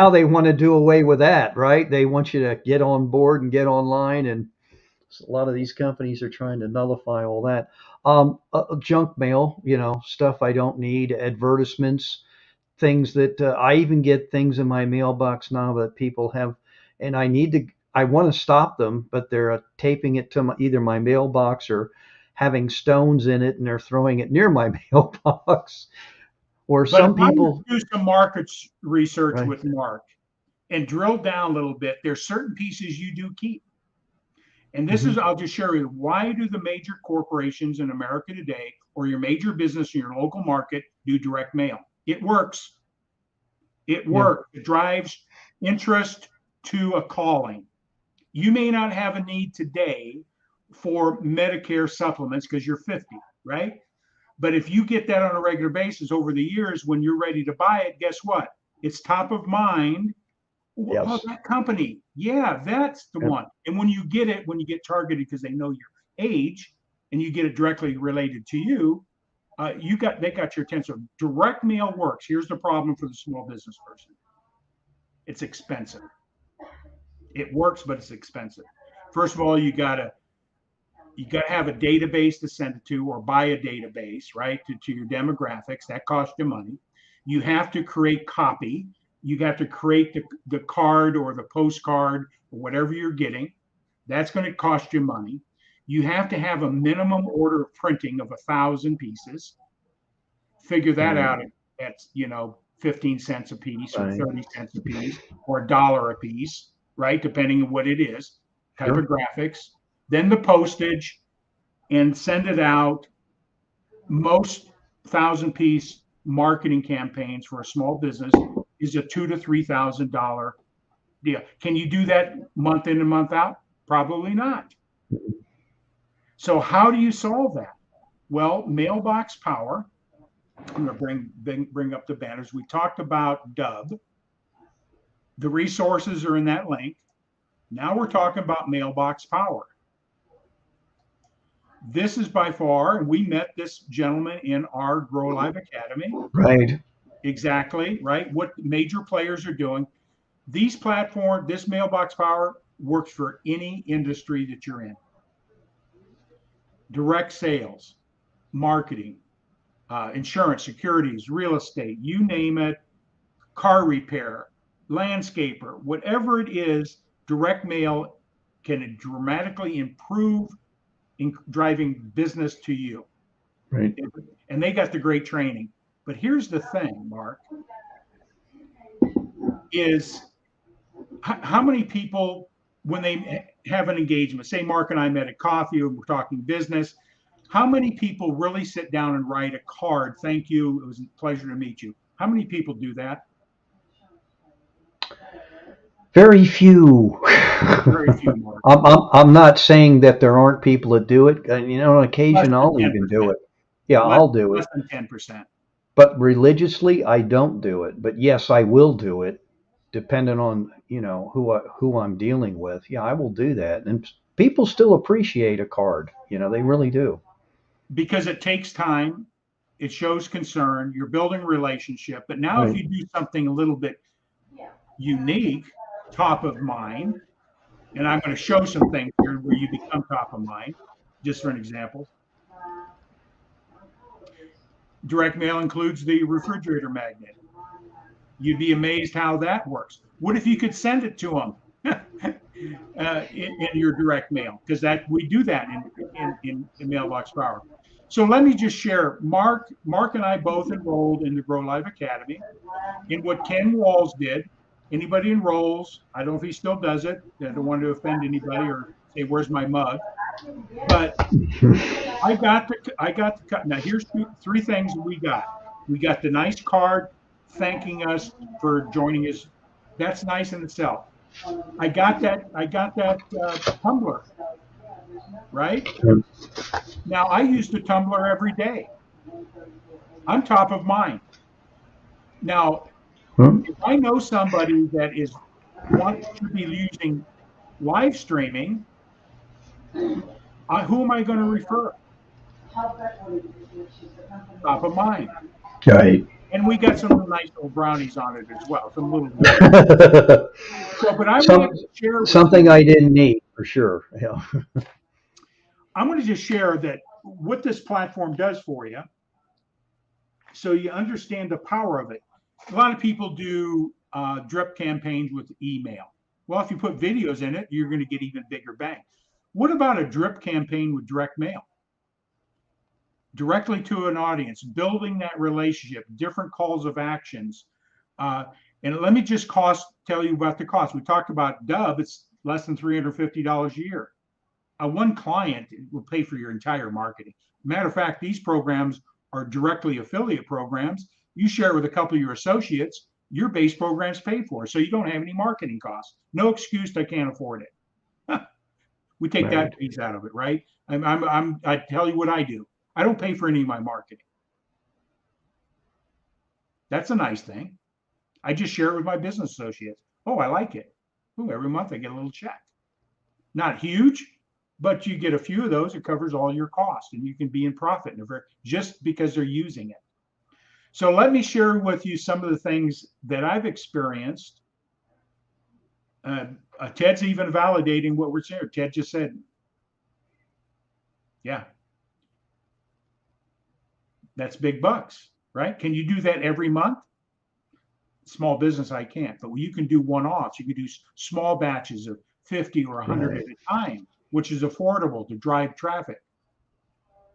they want to do away with that, right? They want you to get on board and get online, and a lot of these companies are trying to nullify all that. Junk mail, stuff I don't need, advertisements, things that I even get things in my mailbox now that people have, and I want to stop them, but they're taping it to either my mailbox or having stones in it, and they're throwing it near my mailbox. Or some people do some market research with Mark and drill down a little bit. There's certain pieces you do keep. And this is, I'll just share with you, why do the major corporations in America today, or your major business in your local market, do direct mail? It works. It works. It drives interest to a calling. You may not have a need today for Medicare supplements because you're 50, right? But if you get that on a regular basis over the years, when you're ready to buy it, guess what? It's top of mind. Yes. Oh, that company. Yeah, that's the one. And when you get targeted because they know your age and you get it directly related to you, they got your attention. Direct mail works. Here's the problem for the small business person. It's expensive. It works, but it's expensive. First of all, you gotta have a database to send it to, or buy a database, right, to your demographics. That costs you money. You have to create copy. You have to create the card or the postcard or whatever you're getting. That's going to cost you money. You have to have a minimum order of printing of 1,000 pieces. Figure that out at 15 cents a piece or Right. 30 cents a piece or $1 a piece, right? Depending on what it is, type Sure. of graphics. Then the postage, and send it out. Most 1,000-piece marketing campaigns for a small business is a $2,000 to $3,000 deal. Can you do that month in and month out? Probably not. So how do you solve that? Well, mailbox power. I'm going to bring up the banners. We talked about Dub. The resources are in that link. Now we're talking about mailbox power. This is by far, and we met this gentleman in our Grow Live Academy. Right. Exactly, right? What major players are doing. These platforms, this mailbox power works for any industry that you're in. Direct sales, marketing, insurance, securities, real estate, you name it, car repair, landscaper, whatever it is, direct mail can dramatically improve in driving business to you. Right. And they got the great training. But here's the thing, Mark, is how many people, when they have an engagement, say Mark and I met at coffee and we're talking business, how many people really sit down and write a card? Thank you. It was a pleasure to meet you. How many people do that? Very few. Very few, Mark. I'm not saying that there aren't people that do it. On occasion, Less I'll than even 10%. do it. Yeah, Less, I'll do it. less than 10%. But religiously, I don't do it. But yes, I will do it, depending on who I'm dealing with. Yeah, I will do that, and people still appreciate a card. They really do. Because it takes time, it shows concern, you're building a relationship. But now, if Right. you do something a little bit unique, top of mind, and I'm going to show some things here where you become top of mind, just for an example. Direct mail includes the refrigerator magnet. You'd be amazed how that works. What if you could send it to them in your direct mail? Because we do that in Mailbox Power. So let me just share. Mark and I both enrolled in the Grow Live Academy. And what Ken Walls did, anybody enrolls, I don't know if he still does it. I don't want to offend anybody or say, where's my mug? But I got the cut. Now here's three things we got. We got the nice card thanking us for joining us. That's nice in itself. I got that tumbler, right? Now I use the tumbler every day. I'm top of mind. Now, if I know somebody that wants to be using live streaming, who am I going to refer? Top of mind. Right. And we got some nice little brownies on it as well. Some little. So, but I want to share something you, I didn't need for sure. Yeah. I'm going to just share that what this platform does for you, so you understand the power of it. A lot of people do drip campaigns with email. Well, if you put videos in it, you're going to get even bigger bang. What about a drip campaign with direct mail? Directly to an audience, building that relationship, different calls of actions. And let me just tell you about the cost. We talked about Dub, it's less than $350 a year. One client will pay for your entire marketing. Matter of fact, these programs are directly affiliate programs. You share it with a couple of your associates, your base program's paid for, so you don't have any marketing costs. No excuse I can't afford it. We take that piece out of it, right? I tell you what I do. I don't pay for any of my marketing. That's a nice thing. I just share it with my business associates. Oh, I like it. Oh, every month I get a little check. Not huge, but you get a few of those. It covers all your costs, and you can be in profit just because they're using it. So let me share with you some of the things that I've experienced. Ted's even validating what we're saying. Ted just said, yeah, that's big bucks, right? Can you do that every month? Small business, I can't, but you can do one-offs. You can do small batches of 50 or 100 at a time. which is affordable to drive traffic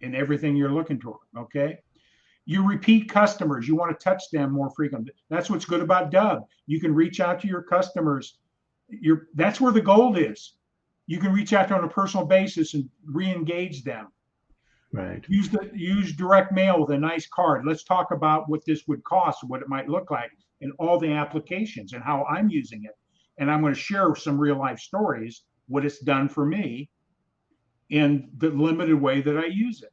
and everything you're looking for. Okay. You repeat customers, you want to touch them more frequently. That's what's good about Dub. You can reach out to your customers. That's where the gold is. You can reach out to them on a personal basis and re-engage them. Right. Use direct mail with a nice card. Let's talk about what this would cost, what it might look like, and all the applications and how I'm using it. And I'm going to share some real life stories, what it's done for me in the limited way that I use it.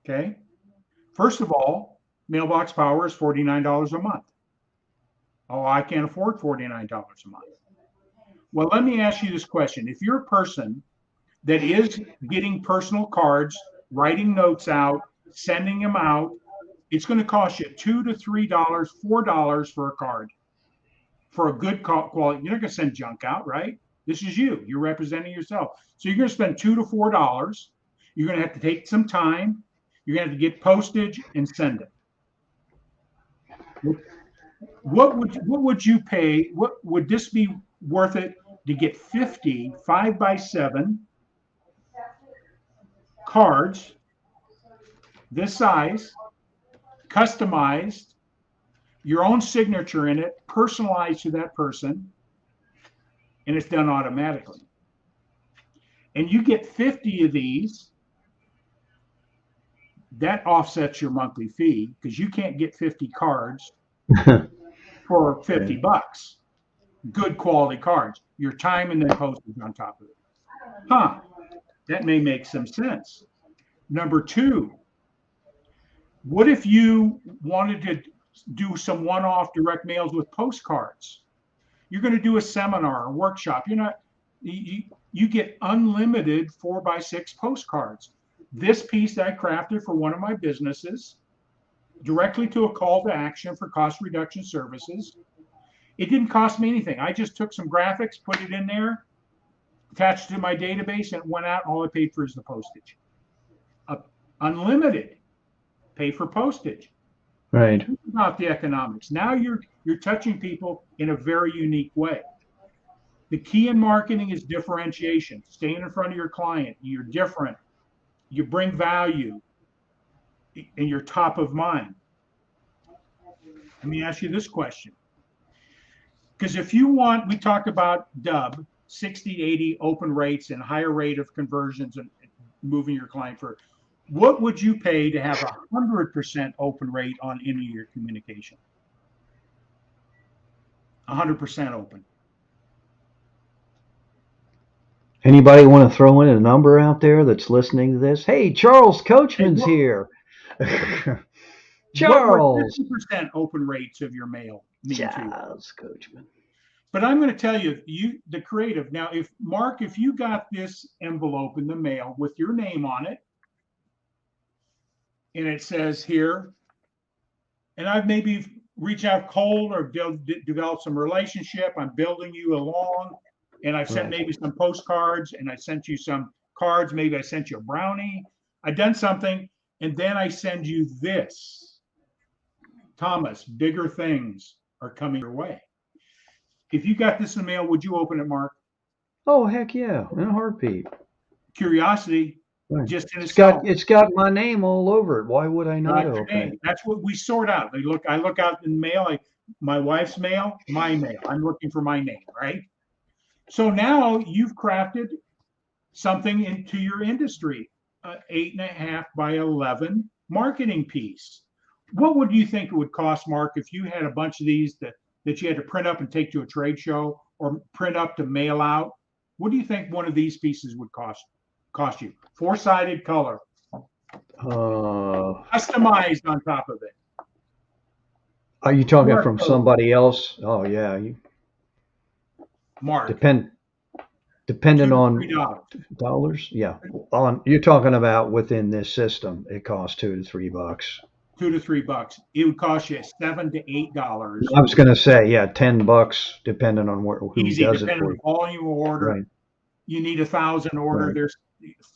Okay. First of all, mailbox power is $49 a month. Oh, I can't afford $49 a month. Well, let me ask you this question. If you're a person that is getting personal cards, writing notes out, sending them out, it's going to cost you $2 to $3, $4 for a card for a good quality. You're not going to send junk out, right? This is you. You're representing yourself. So you're going to spend $2 to $4. You're going to have to take some time. You're going to have to get postage and send it. What would you pay? What would this be worth it to get 50 5x7 cards this size, customized, your own signature in it, personalized to that person, and it's done automatically. And you get 50 of these, that offsets your monthly fee because you can't get 50 cards for 50 bucks. Good quality cards. Your time and then postage on top of it. Huh. That may make some sense. Number two, what if you wanted to do some one-off direct mails with postcards? You're going to do a seminar, a workshop. You get unlimited 4x6 postcards. This piece I crafted for one of my businesses, directly to a call to action for cost reduction services. It didn't cost me anything. I just took some graphics, put it in there, attached to my database, and it went out. All I paid for is the postage. Unlimited. Pay for postage. Right. Think about the economics. Now you're touching people in a very unique way. The key in marketing is differentiation. Staying in front of your client. You're different. You bring value, and you're top of mind. Let me ask you this question. Because if you want, we talked about Dub, 60, 80 open rates and higher rate of conversions and moving your client for. What would you pay to have 100% open rate on any of your communication? 100% open. Anybody want to throw in a number out there that's listening to this? Hey, Charles Coachman's here. Charles. What 50% open rates of your mail mean Charles Coachman. But I'm going to tell you, the creative. Now, if you got this envelope in the mail with your name on it, and it says here, and I've maybe reached out cold or developed some relationship, I'm building you along, and I've sent maybe some postcards, and I sent you some cards, maybe I sent you a brownie, I've done something, and then I send you this. Thomas, bigger things are coming your way. If you got this in the mail, would you open it, Mark? Oh, heck yeah, in a heartbeat. Curiosity. Right. Just in itself. It's got my name all over it. Why would I not open it? That's what we sort out. I look out in mail, like my wife's mail, my mail. I'm looking for my name, right? So now you've crafted something into your industry, 8.5 by 11 marketing piece. What would you think it would cost, Mark, if you had a bunch of these that you had to print up and take to a trade show or print up to mail out? What do you think one of these pieces would cost you? 4-sided color. Customized on top of it. Are you talking from somebody else? Oh, yeah. Mark. Depending on dollars? Yeah. You're talking about within this system, it costs $2 to $3. $2 to $3. It would cost you $7 to $8. I was going to say, yeah, $10, depending on who Easy, does it depending for on you. volume order. Right. You need 1,000 order. Right. There's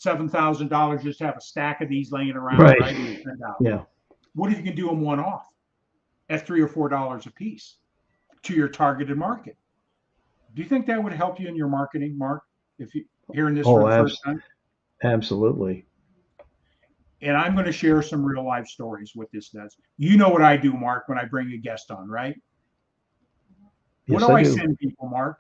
$7,000 just to have a stack of these laying around. Right. Yeah. What if you can do them one off at $3 or $4 a piece to your targeted market? Do you think that would help you in your marketing, Mark? hearing this for Oh, the first time. absolutely. And I'm going to share some real life stories what this does. You know what I do, Mark, when I bring a guest on, right? What Yes, do I I do. send people, Mark?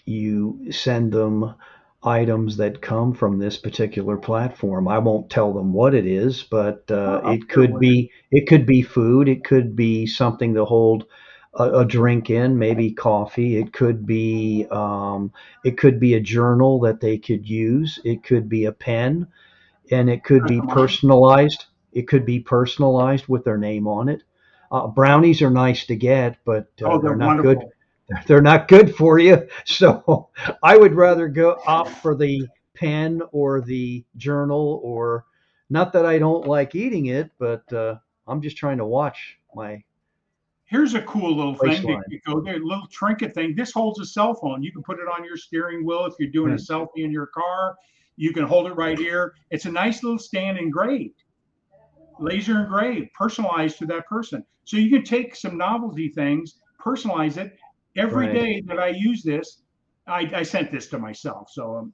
You send them items that come from this particular platform. I won't tell them what it is, but I'll share with it. it could be food, it could be something to hold a drink in, maybe coffee. It could be a journal that they could use. It could be a pen, and it could be Customize. personalized. It could be personalized with their name on it. Brownies are nice to get, but Oh, they're they're not good. wonderful. They're not good for you. So I would rather go opt for the pen or the journal, or not that I don't like eating it, but I'm just trying to watch my Here's a cool little thing to waistline. go there, little trinket thing. This holds a cell phone. You can put it on your steering wheel if you're doing a Yeah. selfie in your car. You can hold it right here. It's a nice little stand engraved, laser engraved, personalized to that person. So you can take some novelty things, personalize it. Every Right. day that I use this, I sent this to myself. So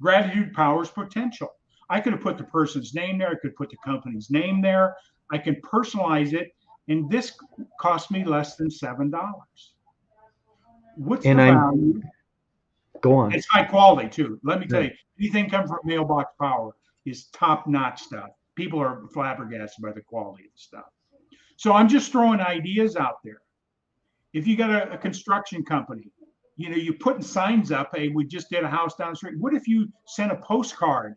gratitude powers potential. I could have put the person's name there. I could put the company's name there. I can personalize it. And this cost me less than $7. What's the And I value? go on. It's high quality too. Let me tell Yeah. you, anything coming from Mailbox Power is top-notch stuff. People are flabbergasted by the quality of the stuff. So I'm just throwing ideas out there. If you got a construction company, you're putting signs up, hey, we just did a house down the street. What if you sent a postcard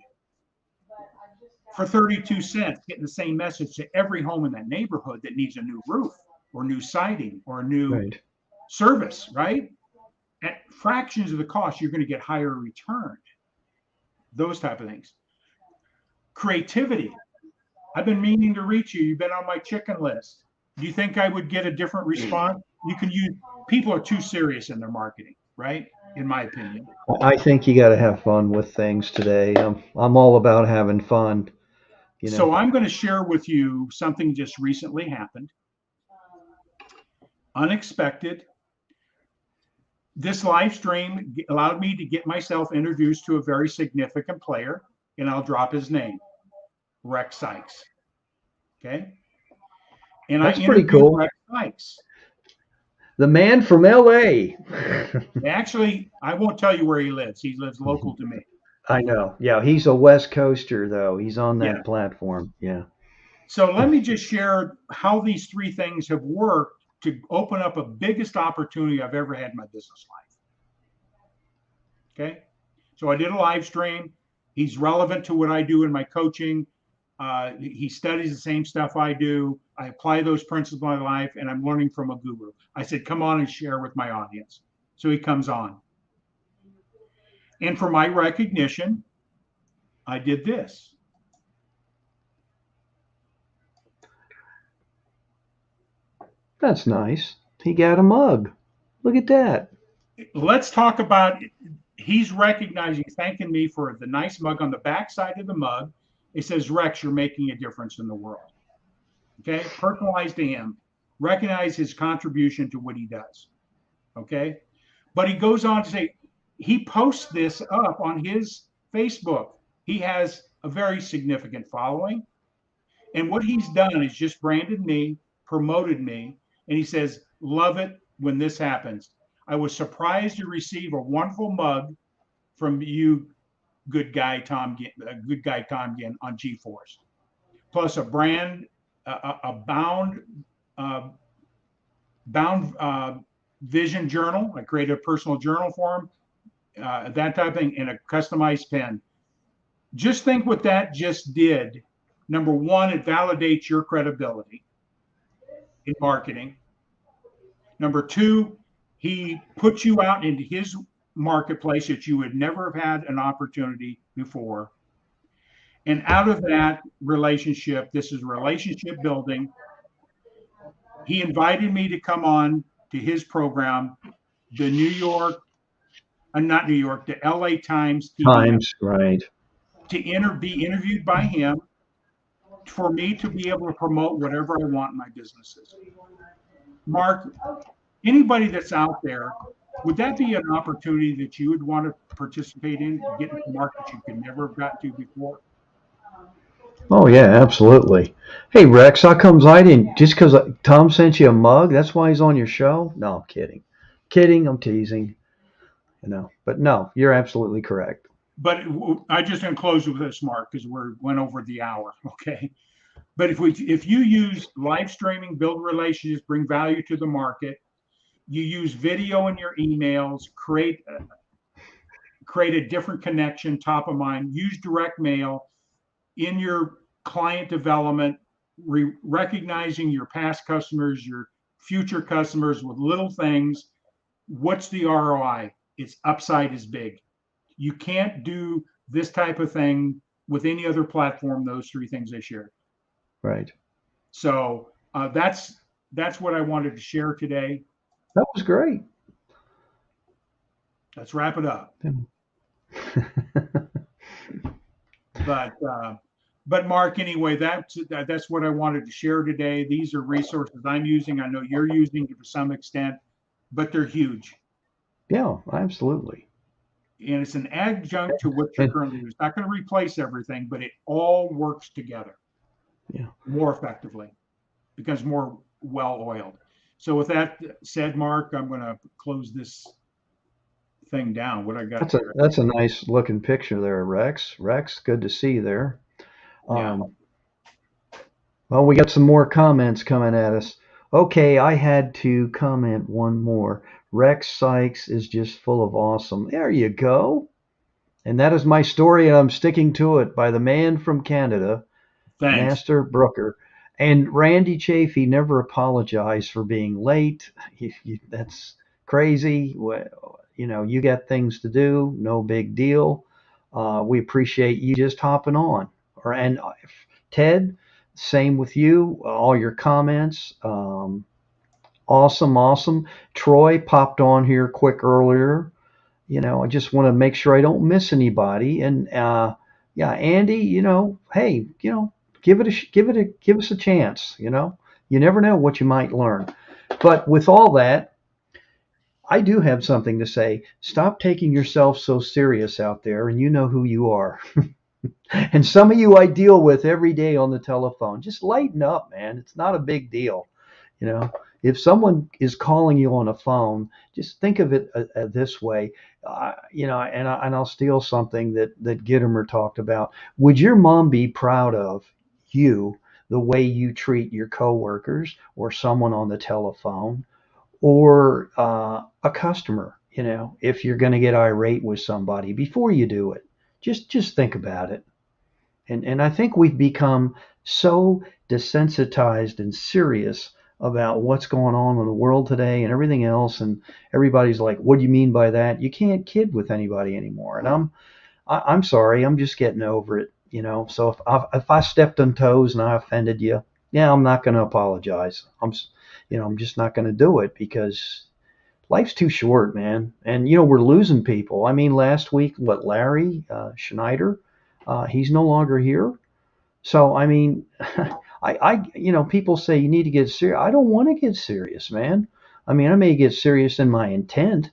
for 32 cents, getting the same message to every home in that neighborhood that needs a new roof or new siding or a new Right. service, right? At fractions of the cost, you're going to get higher return. Those type of things. Creativity. I've been meaning to reach you. You've been on my chicken list. Do you think I would get a different response? You can use, people are too serious in their marketing, right? In my opinion. I think you got to have fun with things today. I'm all about having fun. You know. So I'm going to share with you something just recently happened. Unexpected. This live stream allowed me to get myself introduced to a very significant player, and I'll drop his name, Rex Sykes. Okay. And I That's pretty interviewed cool. Rex Sykes. The man from LA. Actually, I won't tell you where he lives. He lives local to me. I know. Yeah, he's a West Coaster though. He's on Yeah. that platform. Yeah. So let me just share how these three things have worked to open up a biggest opportunity I've ever had in my business life. Okay. So I did a live stream. He's relevant to what I do in my coaching. He studies the same stuff I do. I apply those principles in my life, and I'm learning from a guru. I said, come on and share with my audience. So he comes on. And for my recognition, I did this. That's nice. He got a mug. Look at that. Let's talk about, he's recognizing, thanking me for the nice mug. On the back side of the mug, it says, Rex, you're making a difference in the world. Okay, personalized to him. Recognize his contribution to what he does. Okay, but he goes on to say, he posts this up on his Facebook. He has a very significant following. And what he's done is just branded me, promoted me, and he says, love it when this happens. I was surprised to receive a wonderful mug from you, good guy Tom Ginn on G-Force, plus a brand, a bound vision journal. I created a personal journal for him, that type of thing, and a customized pen. Just think what that just did. Number one, it validates your credibility in marketing. Number two, he puts you out into his marketplace that you would never have had an opportunity before. And out of that relationship, this is relationship building. He invited me to come on to his program, the not New York, the LA Times TV, Times, right. to be interviewed by him for me to be able to promote whatever I want in my businesses. Mark, anybody that's out there, Would that be an opportunity that you would want to participate in, get into markets you could never have got to before? Oh yeah, absolutely. Hey Rex, how comes I didn't? Just because Tom sent you a mug, that's why he's on your show? No, I'm kidding. Kidding. I'm teasing. But no, you're absolutely correct. But I just going to close with this, Mark, because we went over the hour. Okay. But if you use live streaming, build relationships, bring value to the market, you use video in your emails, create a different connection, top of mind, use direct mail in your client development, recognizing your past customers, your future customers with little things. What's the ROI? Its upside is big. You can't do this type of thing with any other platform, those three things I shared. Right. So that's what I wanted to share today. That was great. Let's wrap it up. But Mark, anyway, that's what I wanted to share today. These are resources I'm using. I know you're using to some extent, but they're huge. Yeah, absolutely. And it's an adjunct to what you're currently doing. It's not going to replace everything, but it all works together. Yeah. More effectively, becomes more well-oiled. So with that said, Mark, I'm going to close this thing down. What I got there. That's a nice looking picture there, Rex. Rex, good to see you there. Yeah. Well, we got some more comments coming at us. Okay, I had to comment one more. Rex Sykes is just full of awesome. There you go. And that is my story, and I'm sticking to it, by the man from Canada, Thanks. Master Brooker. And Randy Chafee never apologized for being late. That's crazy. Well, you got things to do. No big deal. We appreciate you just hopping on. And Ted, same with you. All your comments. Awesome. Troy popped on here quick earlier. I just want to make sure I don't miss anybody. And yeah, Andy, hey, give us a chance. You never know what you might learn. But with all that, I do have something to say. Stop taking yourself so serious out there, and you know who you are. And some of you I deal with every day on the telephone. Just lighten up, man. It's not a big deal. If someone is calling you on a phone, just think of it this way. And I'll steal something that Gittimer talked about. Would your mom be proud of you the way you treat your coworkers or someone on the telephone or a customer? If you're going to get irate with somebody before you do it, just think about it. And I think we've become so desensitized and serious about what's going on in the world today and everything else, and everybody's like, what do you mean by that? You can't kid with anybody anymore. And I'm sorry, I'm just getting over it. So if I stepped on toes and I offended you, yeah, I'm not going to apologize. I'm just not going to do it, because life's too short, man. And we're losing people. I mean, last week, Larry Schneider, he's no longer here. So I mean, people say you need to get serious. I don't want to get serious, man. I mean, I may get serious in my intent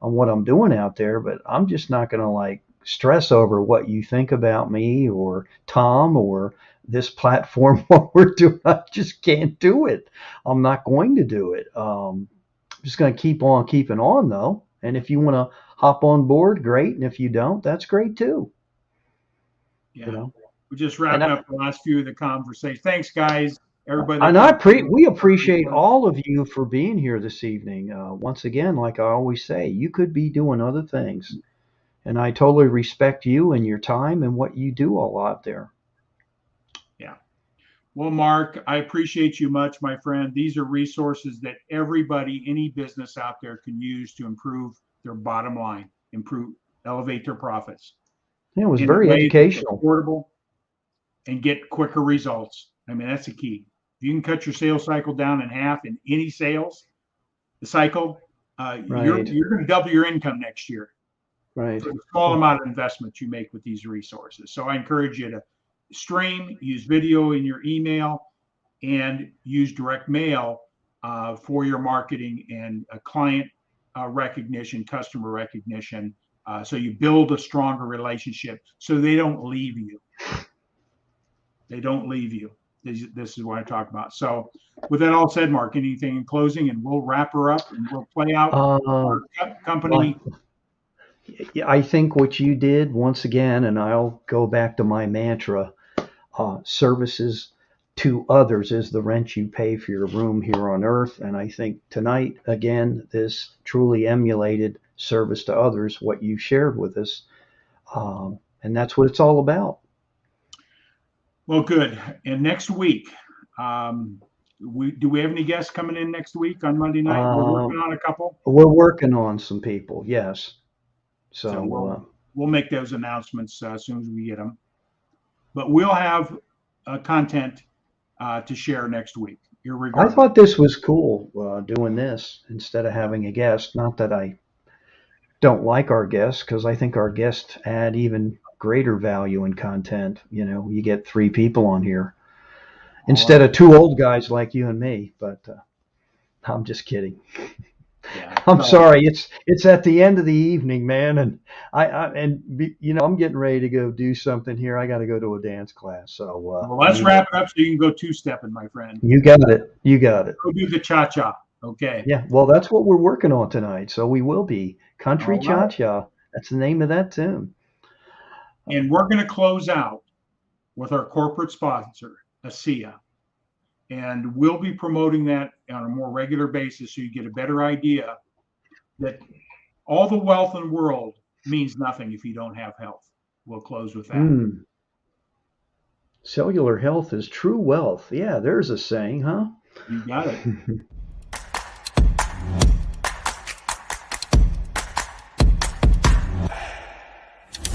on what I'm doing out there, but I'm just not going to stress over what you think about me or Tom or this platform, what we're doing. I just can't do it. I'm not going to do it. I'm just going to keep on keeping on, though. And if you want to hop on board, great. And if you don't, that's great too. Yeah. We're just wrapping up the last few of the conversation. Thanks, guys. Everybody. And we appreciate all of you for being here this evening. Once again, like I always say, you could be doing other things. And I totally respect you and your time and what you do all out there. Yeah. Well, Mark, I appreciate you much, my friend. These are resources that everybody, any business out there can use to improve their bottom line, elevate their profits. Yeah, it was very educational. Affordable and get quicker results. I mean, that's the key. If you can cut your sales cycle down in half in any sales, the cycle, Right. you're going to double your income next year. Right. For the small amount of investment you make with these resources. So I encourage you to stream, use video in your email, and use direct mail for your marketing and client recognition, customer recognition. So you build a stronger relationship so they don't leave you. They don't leave you. This is what I talk about. So with that all said, Mark, anything in closing, and we'll wrap her up and we'll play out our company. I think what you did once again, and I'll go back to my mantra, services to others is the rent you pay for your room here on earth. And I think tonight, again, this truly emulated service to others, what you shared with us. And that's what it's all about. Well, good. And next week, do we have any guests coming in next week on Monday night? We're working on a couple. We're working on some people, yes. So we'll make those announcements as soon as we get them. But we'll have content to share next week. I thought this was cool, doing this instead of having a guest. Not that I don't like our guests, because I think our guests add even greater value and content. You know, you get 3 people on here instead of 2 old guys like you and me. But I'm just kidding. Yeah, I'm sorry. It's at the end of the evening, man, and I'm getting ready to go do something here. I got to go to a dance class. So well, let's wrap it up so you can go 2-stepping, my friend. You got it. You got it. Go do the cha-cha. Okay. Yeah. Well, that's what we're working on tonight. So we will be country cha-cha. That's the name of that tune. And we're going to close out with our corporate sponsor, ASEA. And we'll be promoting that on a more regular basis so you get a better idea that all the wealth in the world means nothing if you don't have health. We'll close with that. Cellular health is true wealth. Yeah, there's a saying, huh? You got it.